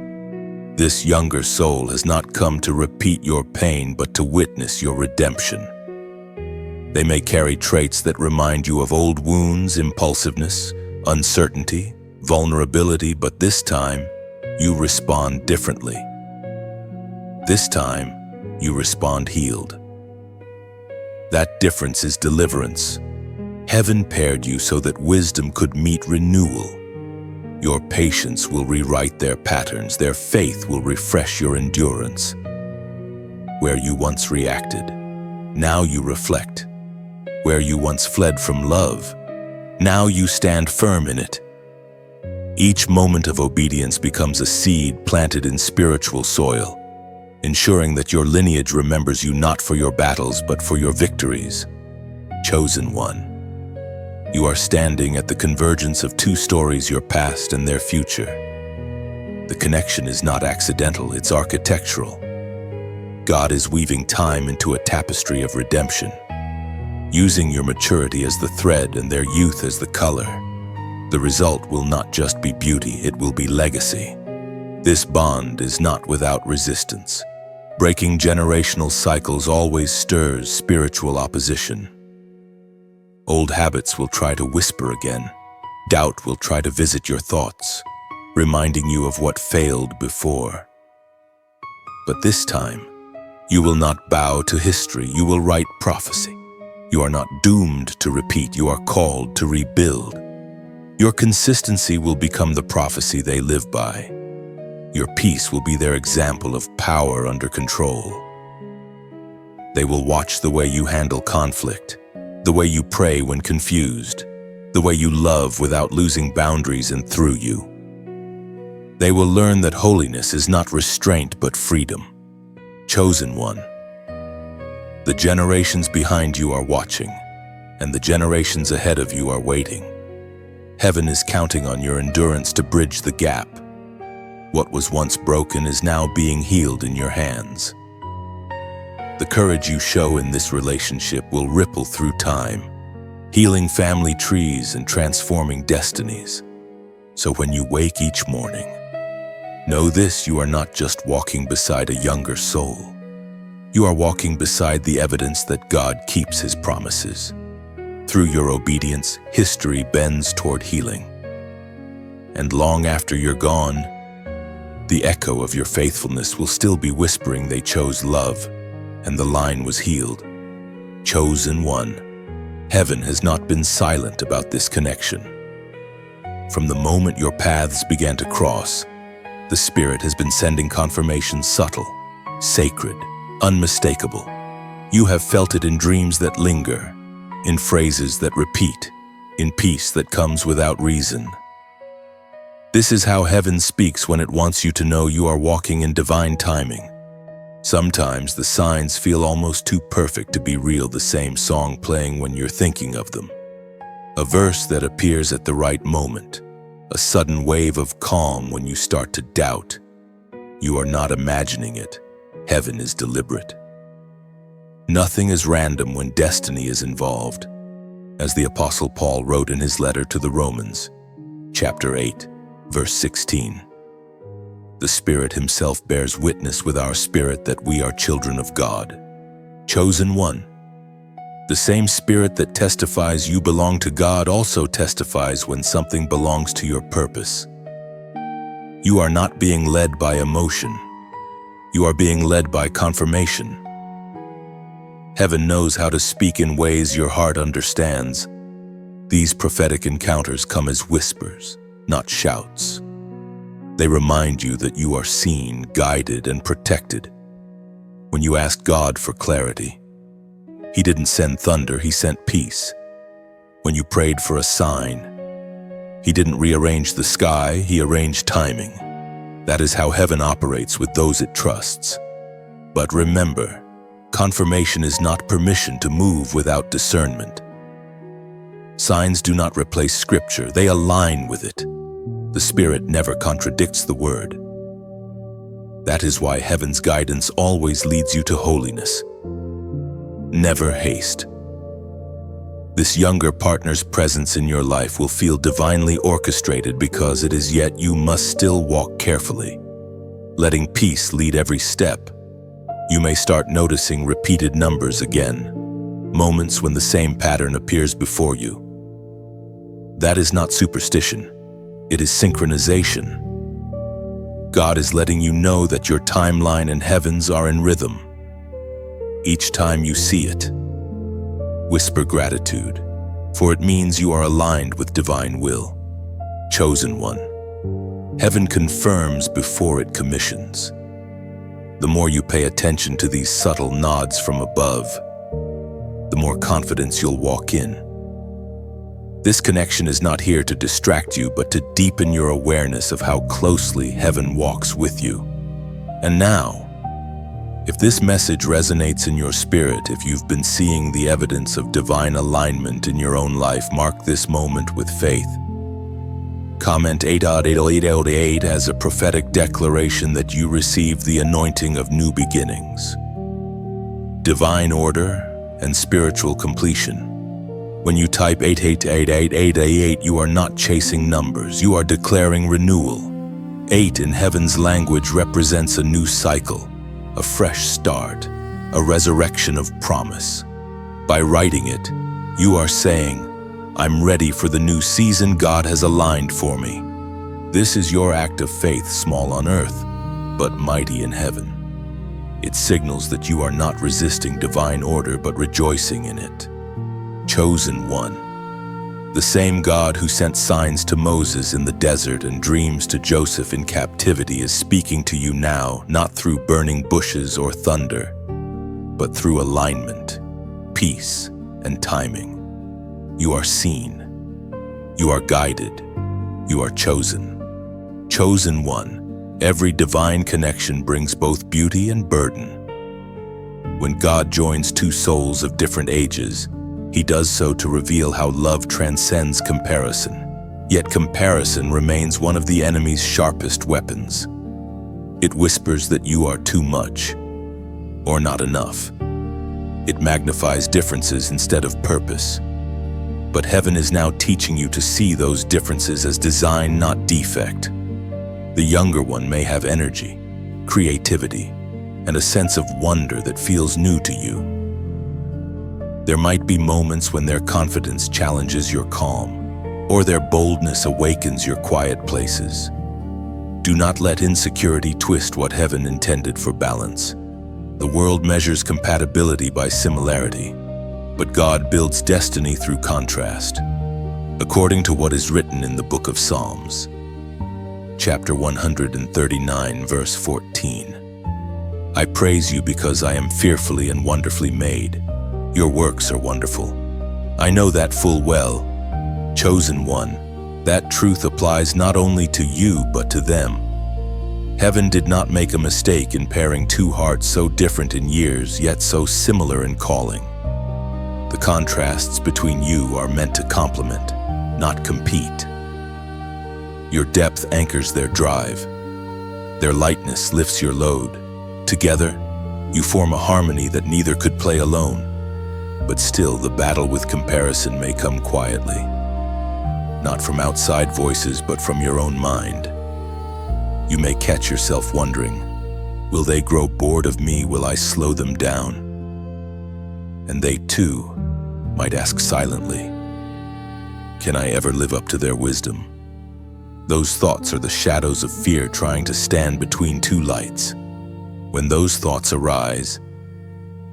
This younger soul has not come to repeat your pain, but to witness your redemption. They may carry traits that remind you of old wounds, impulsiveness, uncertainty, vulnerability, but this time, you respond differently. This time, you respond healed. That difference is deliverance. Heaven paired you so that wisdom could meet renewal. Your patience will rewrite their patterns. Their faith will refresh your endurance. Where you once reacted, now you reflect. Where you once fled from love, now you stand firm in it. Each moment of obedience becomes a seed planted in spiritual soil, ensuring that your lineage remembers you not for your battles but for your victories. Chosen one. You are standing at the convergence of two stories, your past and their future. The connection is not accidental, it's architectural. God is weaving time into a tapestry of redemption, using your maturity as the thread and their youth as the color. The result will not just be beauty, it will be legacy. This bond is not without resistance. Breaking generational cycles always stirs spiritual opposition. Old habits will try to whisper again. Doubt will try to visit your thoughts, reminding you of what failed before. But this time, you will not bow to history, you will write prophecy. You are not doomed to repeat, you are called to rebuild. Your consistency will become the prophecy they live by. Your peace will be their example of power under control. They will watch the way you handle conflict, the way you pray when confused, the way you love without losing boundaries and through you. They will learn that holiness is not restraint but freedom. Chosen one. The generations behind you are watching, and the generations ahead of you are waiting. Heaven is counting on your endurance to bridge the gap. What was once broken is now being healed in your hands. The courage you show in this relationship will ripple through time, healing family trees and transforming destinies. So when you wake each morning, know this: you are not just walking beside a younger soul. You are walking beside the evidence that God keeps His promises. Through your obedience, history bends toward healing. And long after you're gone, the echo of your faithfulness will still be whispering, they chose love, and the line was healed. Chosen one. Heaven has not been silent about this connection. From the moment your paths began to cross, the Spirit has been sending confirmation, subtle, sacred, unmistakable. You have felt it in dreams that linger, in phrases that repeat, in peace that comes without reason. This is how heaven speaks when it wants you to know you are walking in divine timing. Sometimes the signs feel almost too perfect to be real, the same song playing when you're thinking of them. A verse that appears at the right moment, a sudden wave of calm when you start to doubt. You are not imagining it. Heaven is deliberate. Nothing is random when destiny is involved. As the Apostle Paul wrote in his letter to the Romans, chapter 8, verse 16. The Spirit Himself bears witness with our spirit that we are children of God. Chosen one. The same Spirit that testifies you belong to God also testifies when something belongs to your purpose. You are not being led by emotion. You are being led by confirmation. Heaven knows how to speak in ways your heart understands. These prophetic encounters come as whispers, not shouts. They remind you that you are seen, guided, and protected. When you ask God for clarity, He didn't send thunder, he sent peace. When you prayed for a sign, he didn't rearrange the sky, he arranged timing. That is how heaven operates with those it trusts. But remember, confirmation is not permission to move without discernment. Signs do not replace scripture, they align with it. The Spirit never contradicts the word. That is why heaven's guidance always leads you to holiness. Never haste. This younger partner's presence in your life will feel divinely orchestrated because it is yet you must still walk carefully, letting peace lead every step. You may start noticing repeated numbers again, moments when the same pattern appears before you. That is not superstition, it is synchronization. God is letting you know that your timeline and heavens are in rhythm. Each time you see it, whisper gratitude, for it means you are aligned with divine will. Chosen one. Heaven confirms before it commissions. The more you pay attention to these subtle nods from above, the more confidence you'll walk in. This connection is not here to distract you, but to deepen your awareness of how closely heaven walks with you. And now, if this message resonates in your spirit, if you've been seeing the evidence of divine alignment in your own life, mark this moment with faith. Comment 8.808 as a prophetic declaration that you receive the anointing of new beginnings, divine order, and spiritual completion. When you type 8888888, you are not chasing numbers, you are declaring renewal. 8 in heaven's language represents a new cycle, a fresh start, a resurrection of promise. By writing it, you are saying, I'm ready for the new season God has aligned for me. This is your act of faith, small on earth, but mighty in heaven. It signals that you are not resisting divine order, but rejoicing in it. Chosen one. The same God who sent signs to Moses in the desert and dreams to Joseph in captivity is speaking to you now, not through burning bushes or thunder, but through alignment, peace, and timing. You are seen. You are guided. You are chosen. Chosen one. Every divine connection brings both beauty and burden. When God joins two souls of different ages, He does so to reveal how love transcends comparison. Yet comparison remains one of the enemy's sharpest weapons. It whispers that you are too much, or not enough. It magnifies differences instead of purpose. But heaven is now teaching you to see those differences as design, not defect. The younger one may have energy, creativity, and a sense of wonder that feels new to you. There might be moments when their confidence challenges your calm, or their boldness awakens your quiet places. Do not let insecurity twist what heaven intended for balance. The world measures compatibility by similarity, but God builds destiny through contrast. According to what is written in the book of Psalms, chapter 139, verse 14. I praise you because I am fearfully and wonderfully made. Your works are wonderful. I know that full well. Chosen one, that truth applies not only to you but to them. Heaven did not make a mistake in pairing two hearts so different in years yet so similar in calling. The contrasts between you are meant to complement, not compete. Your depth anchors their drive. Their lightness lifts your load. Together, you form a harmony that neither could play alone. But still, the battle with comparison may come quietly. Not from outside voices, but from your own mind. You may catch yourself wondering, will they grow bored of me? Will I slow them down? And they too might ask silently, can I ever live up to their wisdom? Those thoughts are the shadows of fear trying to stand between two lights. When those thoughts arise,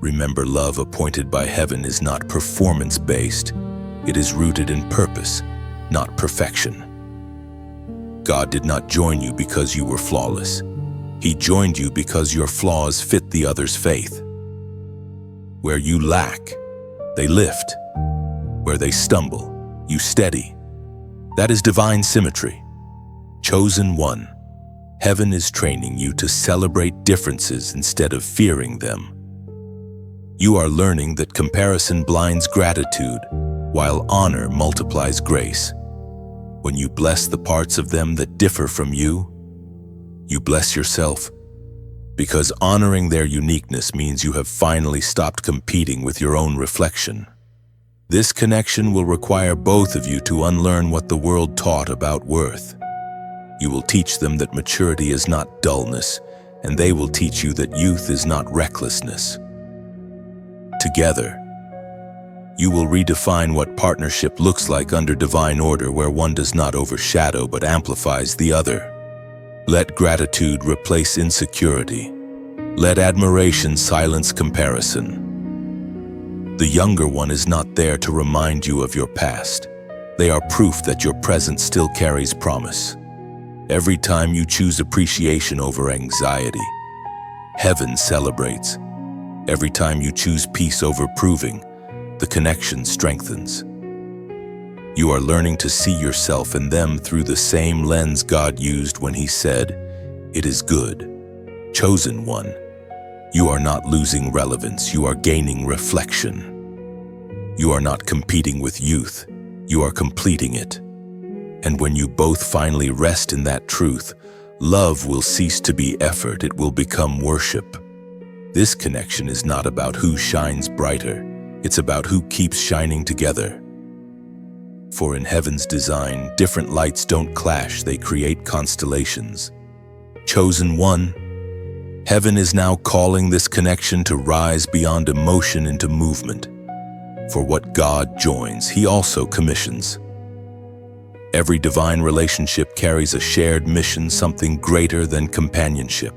remember, love appointed by heaven is not performance-based. It is rooted in purpose, not perfection. God did not join you because you were flawless. He joined you because your flaws fit the other's faith. Where you lack, They lift. Where they stumble, you steady. That is divine symmetry. Chosen one, heaven is training you to celebrate differences instead of fearing them. You are learning that comparison blinds gratitude, while honor multiplies grace. When you bless the parts of them that differ from you, you bless yourself, because honoring their uniqueness means you have finally stopped competing with your own reflection. This connection will require both of you to unlearn what the world taught about worth. You will teach them that maturity is not dullness, and they will teach you that youth is not recklessness. Together, you will redefine what partnership looks like under divine order, where one does not overshadow but amplifies the other. Let gratitude replace insecurity. Let admiration silence comparison. The younger one is not there to remind you of your past. They are proof that your present still carries promise. Every time you choose appreciation over anxiety, heaven celebrates. Every time you choose peace over proving, the connection strengthens. You are learning to see yourself and them through the same lens God used when He said, "It is good." Chosen one, you are not losing relevance, you are gaining reflection. You are not competing with youth, you are completing it. And when you both finally rest in that truth, love will cease to be effort, it will become worship. This connection is not about who shines brighter, it's about who keeps shining together. For in heaven's design, different lights don't clash, they create constellations. Chosen one, heaven is now calling this connection to rise beyond emotion into movement. For what God joins, He also commissions. Every divine relationship carries a shared mission, something greater than companionship.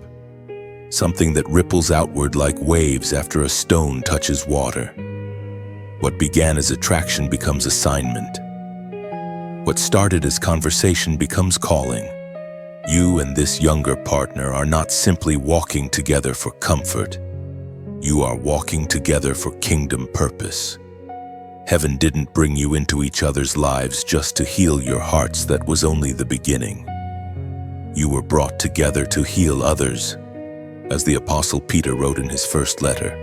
Something that ripples outward like waves after a stone touches water. What began as attraction becomes assignment. What started as conversation becomes calling. You and this younger partner are not simply walking together for comfort. You are walking together for kingdom purpose. Heaven didn't bring you into each other's lives just to heal your hearts. That was only the beginning. You were brought together to heal others, as the Apostle Peter wrote in his first letter,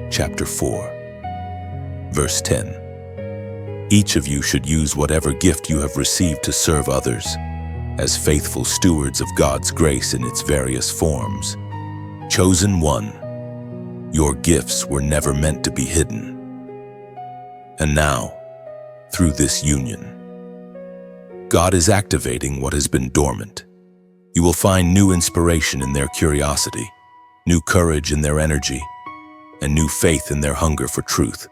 chapter 4, verse 10. Each of you should use whatever gift you have received to serve others, as faithful stewards of God's grace in its various forms. Chosen one, your gifts were never meant to be hidden. And now, through this union, God is activating what has been dormant. You will find new inspiration in their curiosity, new courage in their energy, and new faith in their hunger for truth.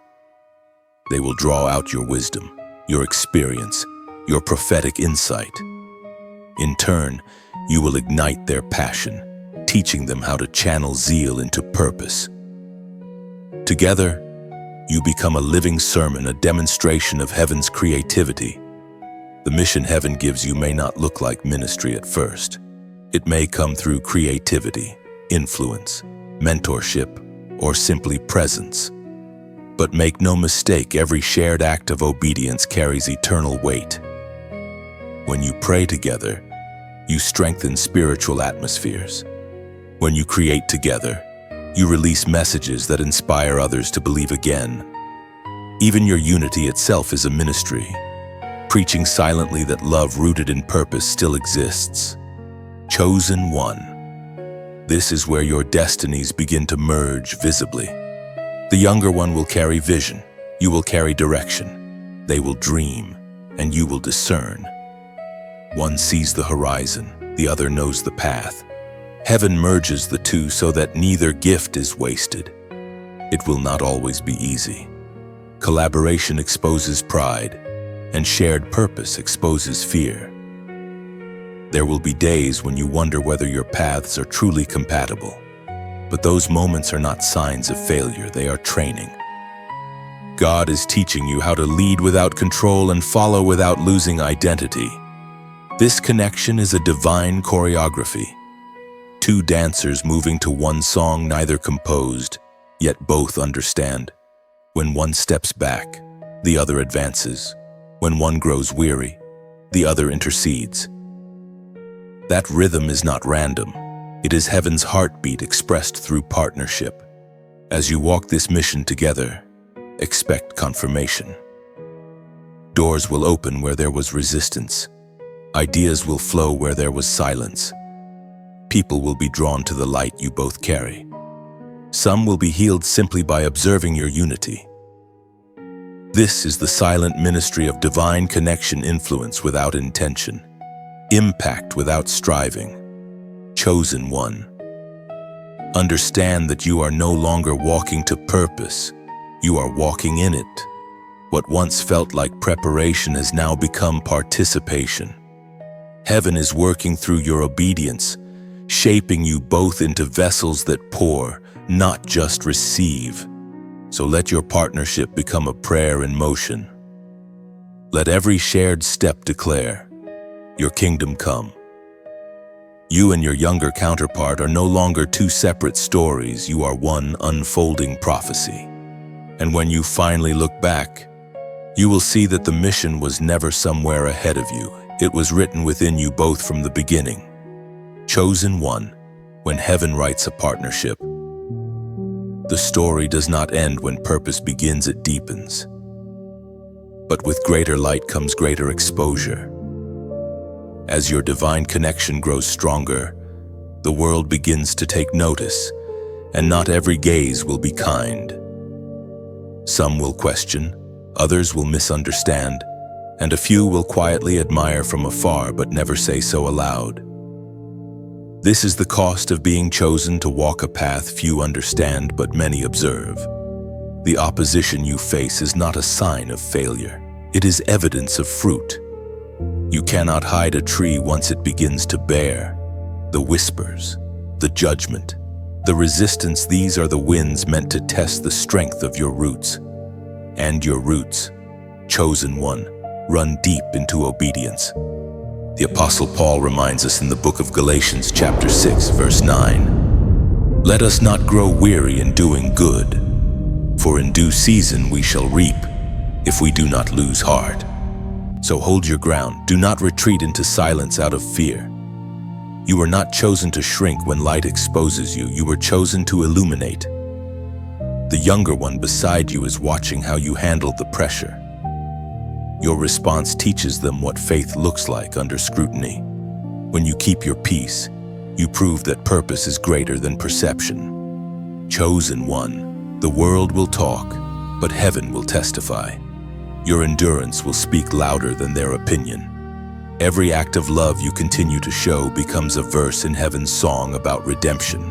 They will draw out your wisdom, your experience, your prophetic insight. In turn, you will ignite their passion, teaching them how to channel zeal into purpose. Together, you become a living sermon, a demonstration of heaven's creativity. The mission heaven gives you may not look like ministry at first. It may come through creativity, influence, mentorship, or simply presence. But make no mistake, every shared act of obedience carries eternal weight. When you pray together, you strengthen spiritual atmospheres. When you create together, you release messages that inspire others to believe again. Even your unity itself is a ministry, preaching silently that love rooted in purpose still exists. Chosen one, this is where your destinies begin to merge visibly. The younger one will carry vision, you will carry direction. They will dream, and you will discern. One sees the horizon, the other knows the path. Heaven merges the two so that neither gift is wasted. It will not always be easy. Collaboration exposes pride, and shared purpose exposes fear. There will be days when you wonder whether your paths are truly compatible. But those moments are not signs of failure, they are training. God is teaching you how to lead without control and follow without losing identity. This connection is a divine choreography. Two dancers moving to one song, neither composed, yet both understand. When one steps back, the other advances. When one grows weary, the other intercedes. That rhythm is not random. It is heaven's heartbeat expressed through partnership. As you walk this mission together, expect confirmation. Doors will open where there was resistance. Ideas will flow where there was silence. People will be drawn to the light you both carry. Some will be healed simply by observing your unity. This is the silent ministry of divine connection, influence without intention, impact without striving. Chosen one. Understand that you are no longer walking to purpose. You are walking in it. What once felt like preparation has now become participation. Heaven is working through your obedience, shaping you both into vessels that pour, not just receive. So let your partnership become a prayer in motion. Let every shared step declare, your kingdom come. You and your younger counterpart are no longer two separate stories, you are one unfolding prophecy. And when you finally look back, you will see that the mission was never somewhere ahead of you. It was written within you both from the beginning. Chosen one, when heaven writes a partnership. The story does not end when purpose begins, it deepens. But with greater light comes greater exposure. As your divine connection grows stronger, the world begins to take notice, and not every gaze will be kind. Some will question, others will misunderstand, and a few will quietly admire from afar but never say so aloud. This is the cost of being chosen to walk a path few understand but many observe. The opposition you face is not a sign of failure. It is evidence of fruit. You cannot hide a tree once it begins to bear. The whispers, the judgment, the resistance, these are the winds meant to test the strength of your roots. And your roots, chosen one, run deep into obedience. The Apostle Paul reminds us in the book of Galatians chapter 6, verse 9, "Let us not grow weary in doing good, for in due season we shall reap, if we do not lose heart." So hold your ground, do not retreat into silence out of fear. You were not chosen to shrink when light exposes you, you were chosen to illuminate. The younger one beside you is watching how you handle the pressure. Your response teaches them what faith looks like under scrutiny. When you keep your peace, you prove that purpose is greater than perception. Chosen one, the world will talk, but heaven will testify. Your endurance will speak louder than their opinion. Every act of love you continue to show becomes a verse in heaven's song about redemption.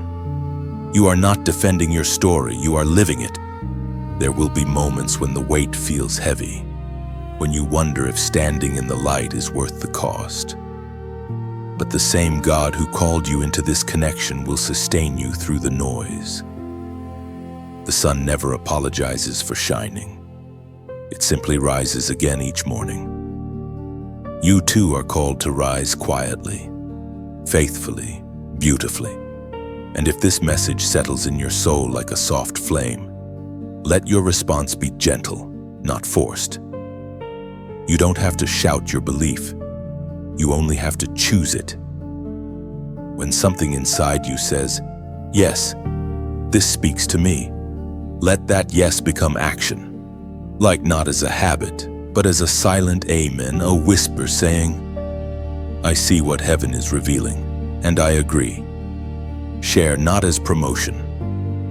You are not defending your story, you are living it. There will be moments when the weight feels heavy, when you wonder if standing in the light is worth the cost. But the same God who called you into this connection will sustain you through the noise. The sun never apologizes for shining. It simply rises again each morning. You too are called to rise quietly, faithfully, beautifully. And if this message settles in your soul like a soft flame, let your response be gentle, not forced. You don't have to shout your belief. You only have to choose it. When something inside you says, "Yes, this speaks to me," let that yes become action. Like not as a habit, but as a silent amen, a whisper saying, "I see what heaven is revealing, and I agree." Share not as promotion,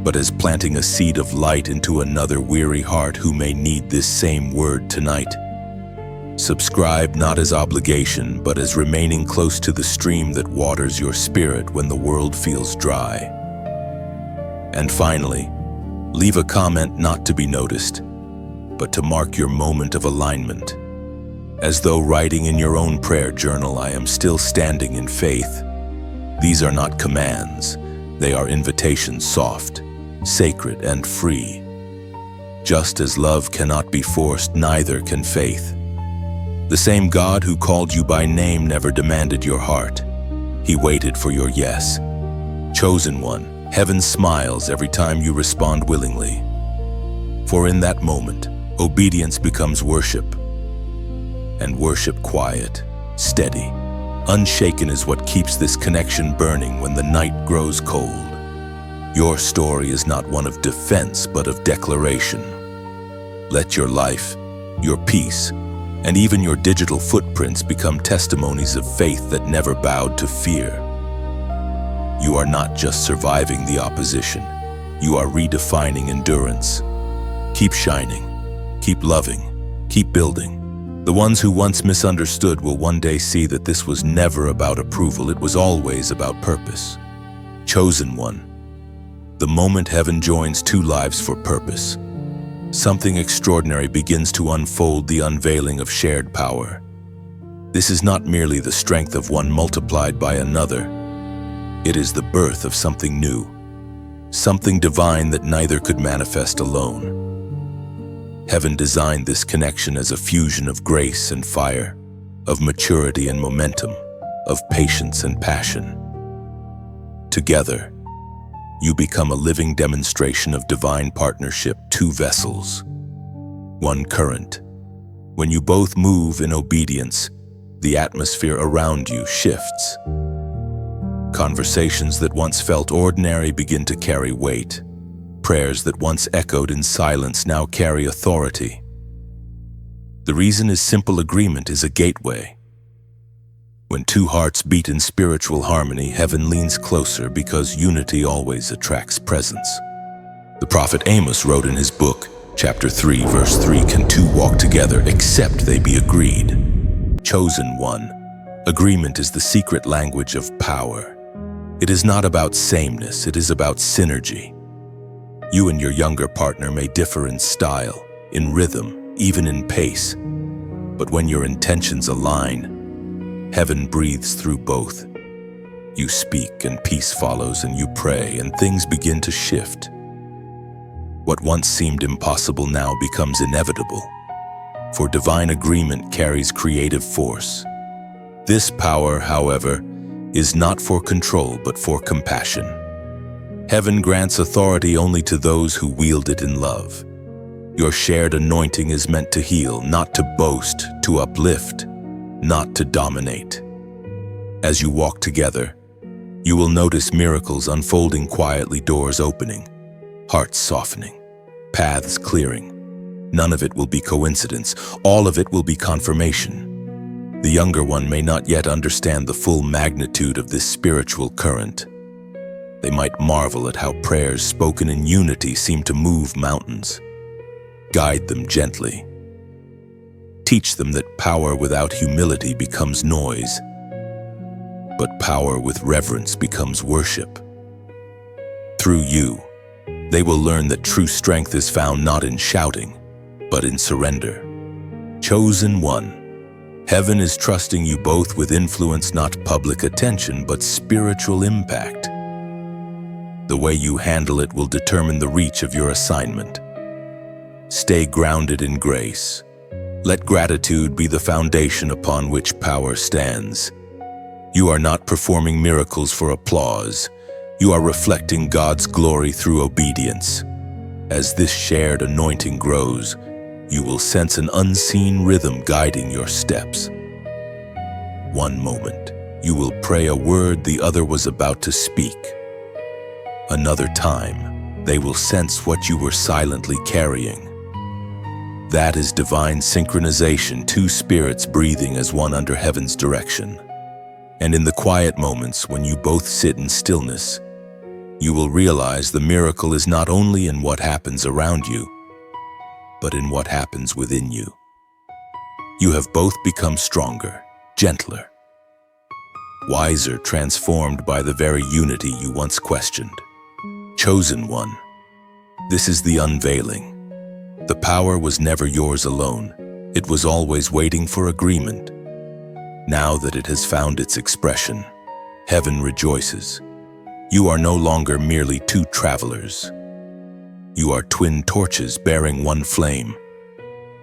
but as planting a seed of light into another weary heart who may need this same word tonight. Subscribe not as obligation, but as remaining close to the stream that waters your spirit when the world feels dry. And finally, leave a comment not to be noticed, but to mark your moment of alignment. As though writing in your own prayer journal, "I am still standing in faith." These are not commands, they are invitations, soft, sacred, and free. Just as love cannot be forced, neither can faith. The same God who called you by name never demanded your heart. He waited for your yes. Chosen one, heaven smiles every time you respond willingly. For in that moment, obedience becomes worship, and worship quiet, steady, unshaken is what keeps this connection burning when the night grows cold. Your story is not one of defense, but of declaration. Let your life, your peace, and even your digital footprints become testimonies of faith that never bowed to fear. You are not just surviving the opposition, you are redefining endurance. Keep shining, keep loving, keep building. The ones who once misunderstood will one day see that this was never about approval, it was always about purpose. Chosen one. The moment heaven joins two lives for purpose, something extraordinary begins to unfold, the unveiling of shared power. This is not merely the strength of one multiplied by another. It is the birth of something new, something divine that neither could manifest alone. Heaven designed this connection as a fusion of grace and fire, of maturity and momentum, of patience and passion. Together, you become a living demonstration of divine partnership, two vessels, one current. When you both move in obedience, the atmosphere around you shifts. Conversations that once felt ordinary begin to carry weight. Prayers that once echoed in silence now carry authority. The reason is simple: agreement is a gateway. When two hearts beat in spiritual harmony, heaven leans closer because unity always attracts presence. The prophet Amos wrote in his book, chapter 3, verse 3, "Can two walk together except they be agreed?" Chosen one. Agreement is the secret language of power. It is not about sameness, it is about synergy. You and your younger partner may differ in style, in rhythm, even in pace. But when your intentions align, heaven breathes through both. You speak and peace follows, and you pray and things begin to shift. What once seemed impossible now becomes inevitable, for divine agreement carries creative force. This power, however, is not for control but for compassion. Heaven grants authority only to those who wield it in love. Your shared anointing is meant to heal, not to boast, to uplift, not to dominate. As you walk together, you will notice miracles unfolding quietly, doors opening, hearts softening, paths clearing. None of it will be coincidence. All of it will be confirmation. The younger one may not yet understand the full magnitude of this spiritual current. They might marvel at how prayers spoken in unity seem to move mountains. Guide them gently. Teach them that power without humility becomes noise, but power with reverence becomes worship. Through you, they will learn that true strength is found not in shouting, but in surrender. Chosen one. Heaven is trusting you both with influence, not public attention, but spiritual impact. The way you handle it will determine the reach of your assignment. Stay grounded in grace. Let gratitude be the foundation upon which power stands. You are not performing miracles for applause. You are reflecting God's glory through obedience. As this shared anointing grows, you will sense an unseen rhythm guiding your steps. One moment, you will pray a word the other was about to speak. Another time, they will sense what you were silently carrying. That is divine synchronization, two spirits breathing as one under heaven's direction. And in the quiet moments when you both sit in stillness, you will realize the miracle is not only in what happens around you, but in what happens within you. You have both become stronger, gentler, wiser, transformed by the very unity you once questioned. Chosen one. This is the unveiling. The power was never yours alone. It was always waiting for agreement. Now that it has found its expression, heaven rejoices. You are no longer merely two travelers. You are twin torches bearing one flame.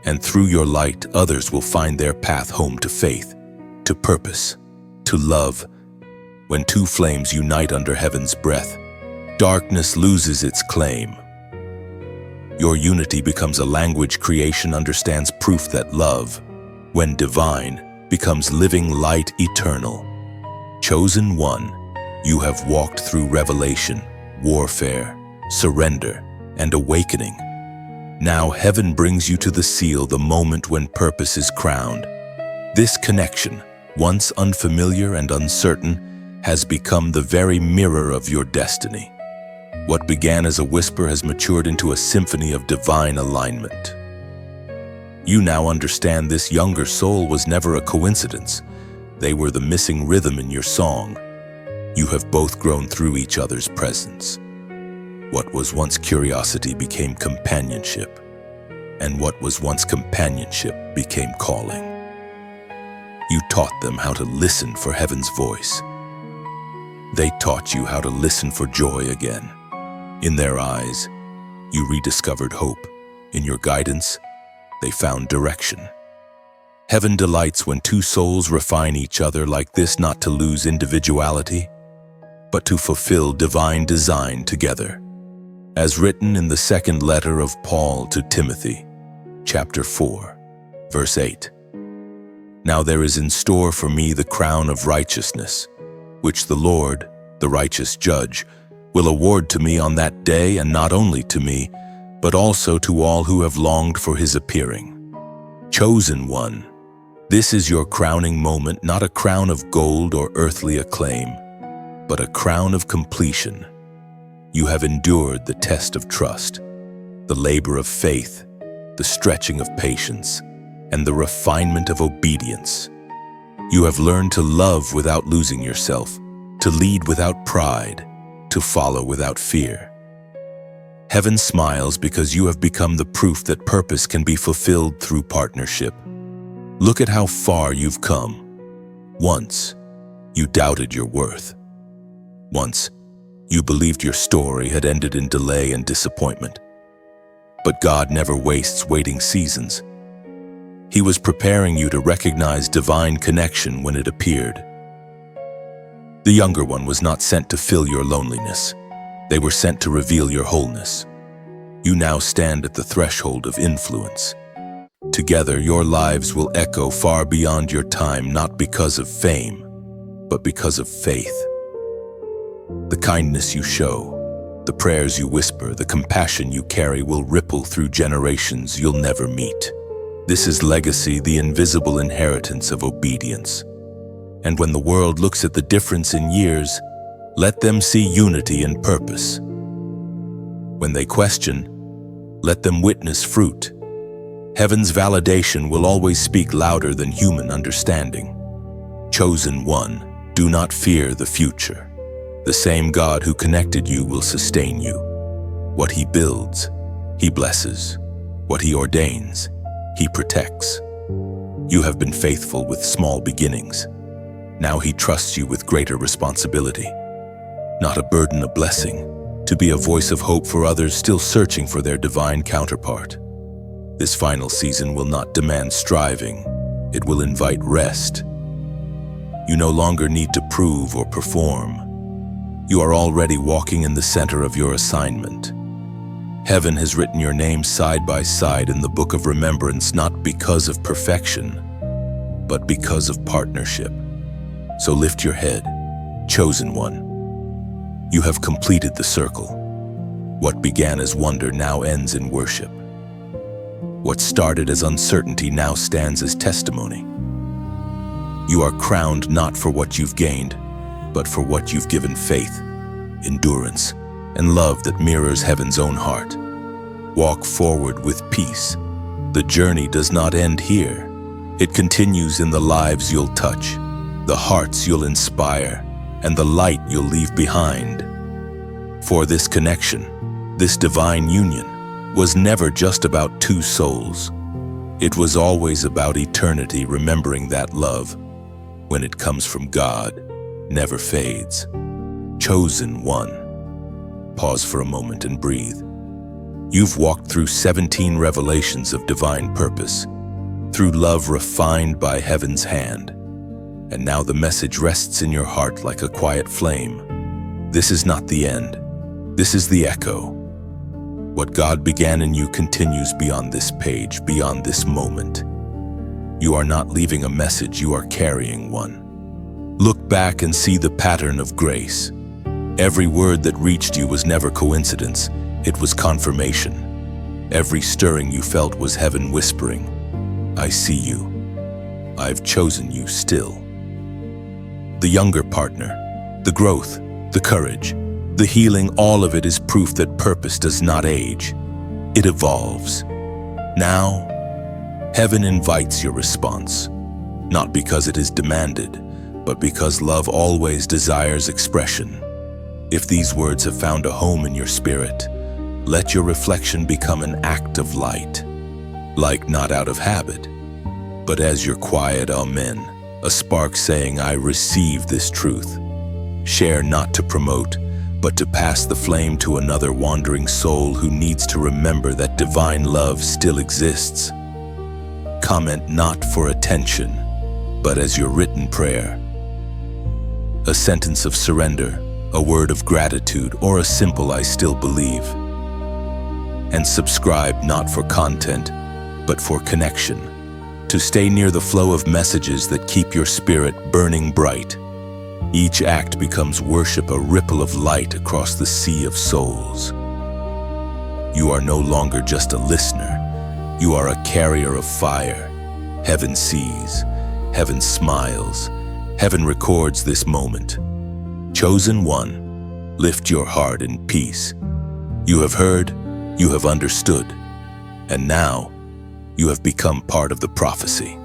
And through your light, others will find their path home to faith, to purpose, to love. When two flames unite under heaven's breath, darkness loses its claim. Your unity becomes a language creation understands, proof that love, when divine, becomes living light eternal. Chosen one, you have walked through revelation, warfare, surrender, and awakening. Now heaven brings you to the seal, the moment when purpose is crowned. This connection, once unfamiliar and uncertain, has become the very mirror of your destiny. What began as a whisper has matured into a symphony of divine alignment. You now understand this younger soul was never a coincidence. They were the missing rhythm in your song. You have both grown through each other's presence. What was once curiosity became companionship, and what was once companionship became calling. You taught them how to listen for heaven's voice. They taught you how to listen for joy again. In their eyes, you rediscovered hope. In your guidance, they found direction. Heaven delights when two souls refine each other like this, not to lose individuality, but to fulfill divine design together. As written in the second letter of Paul to Timothy, chapter 4, verse 8. Now there is in store for me the crown of righteousness, which the Lord, the righteous judge, will award to me on that day, and not only to me, but also to all who have longed for his appearing. Chosen one, this is your crowning moment, not a crown of gold or earthly acclaim, but a crown of completion. You have endured the test of trust, the labor of faith, the stretching of patience, and the refinement of obedience. You have learned to love without losing yourself, to lead without pride, to follow without fear. Heaven smiles because you have become the proof that purpose can be fulfilled through partnership. Look at how far you've come. Once, you doubted your worth. Once, you believed your story had ended in delay and disappointment. But God never wastes waiting seasons. He was preparing you to recognize divine connection when it appeared. The younger one was not sent to fill your loneliness. They were sent to reveal your wholeness. You now stand at the threshold of influence. Together, your lives will echo far beyond your time, not because of fame, but because of faith. The kindness you show, the prayers you whisper, the compassion you carry will ripple through generations you'll never meet. This is legacy, the invisible inheritance of obedience. And when the world looks at the difference in years, let them see unity and purpose. When they question, let them witness fruit. Heaven's validation will always speak louder than human understanding. Chosen one, do not fear the future. The same God who connected you will sustain you. What he builds, he blesses. What he ordains, he protects. You have been faithful with small beginnings. Now he trusts you with greater responsibility. Not a burden, a blessing, to be a voice of hope for others still searching for their divine counterpart. This final season will not demand striving. It will invite rest. You no longer need to prove or perform. You are already walking in the center of your assignment. Heaven has written your name side by side in the book of remembrance, not because of perfection, but because of partnership. So lift your head, chosen one. You have completed the circle. What began as wonder now ends in worship. What started as uncertainty now stands as testimony. You are crowned not for what you've gained, but for what you've given: faith, endurance, and love that mirrors heaven's own heart. Walk forward with peace. The journey does not end here. It continues in the lives you'll touch, the hearts you'll inspire, and the light you'll leave behind. For this connection, this divine union, was never just about two souls. It was always about eternity, remembering that love, when it comes from God, never fades. Chosen one. Pause for a moment and breathe. You've walked through 17 revelations of divine purpose, through love refined by heaven's hand. And now the message rests in your heart like a quiet flame. This is not the end. This is the echo. What God began in you continues beyond this page, beyond this moment. You are not leaving a message, you are carrying one. Look back and see the pattern of grace. Every word that reached you was never coincidence, it was confirmation. Every stirring you felt was heaven whispering, I see you. I've chosen you still. The younger partner, the growth, the courage, the healing, all of it is proof that purpose does not age. It evolves. Now, heaven invites your response, not because it is demanded, but because love always desires expression. If these words have found a home in your spirit, let your reflection become an act of light. Like not out of habit, but as your quiet amen, a spark saying, I receive this truth. Share not to promote, but to pass the flame to another wandering soul who needs to remember that divine love still exists. Comment not for attention, but as your written prayer. A sentence of surrender, a word of gratitude, or a simple I still believe. And subscribe not for content, but for connection, to stay near the flow of messages that keep your spirit burning bright. Each act becomes worship, a ripple of light across the sea of souls. You are no longer just a listener. You are a carrier of fire. Heaven sees, heaven smiles, heaven records this moment. Chosen one, lift your heart in peace. You have heard, you have understood, and now you have become part of the prophecy.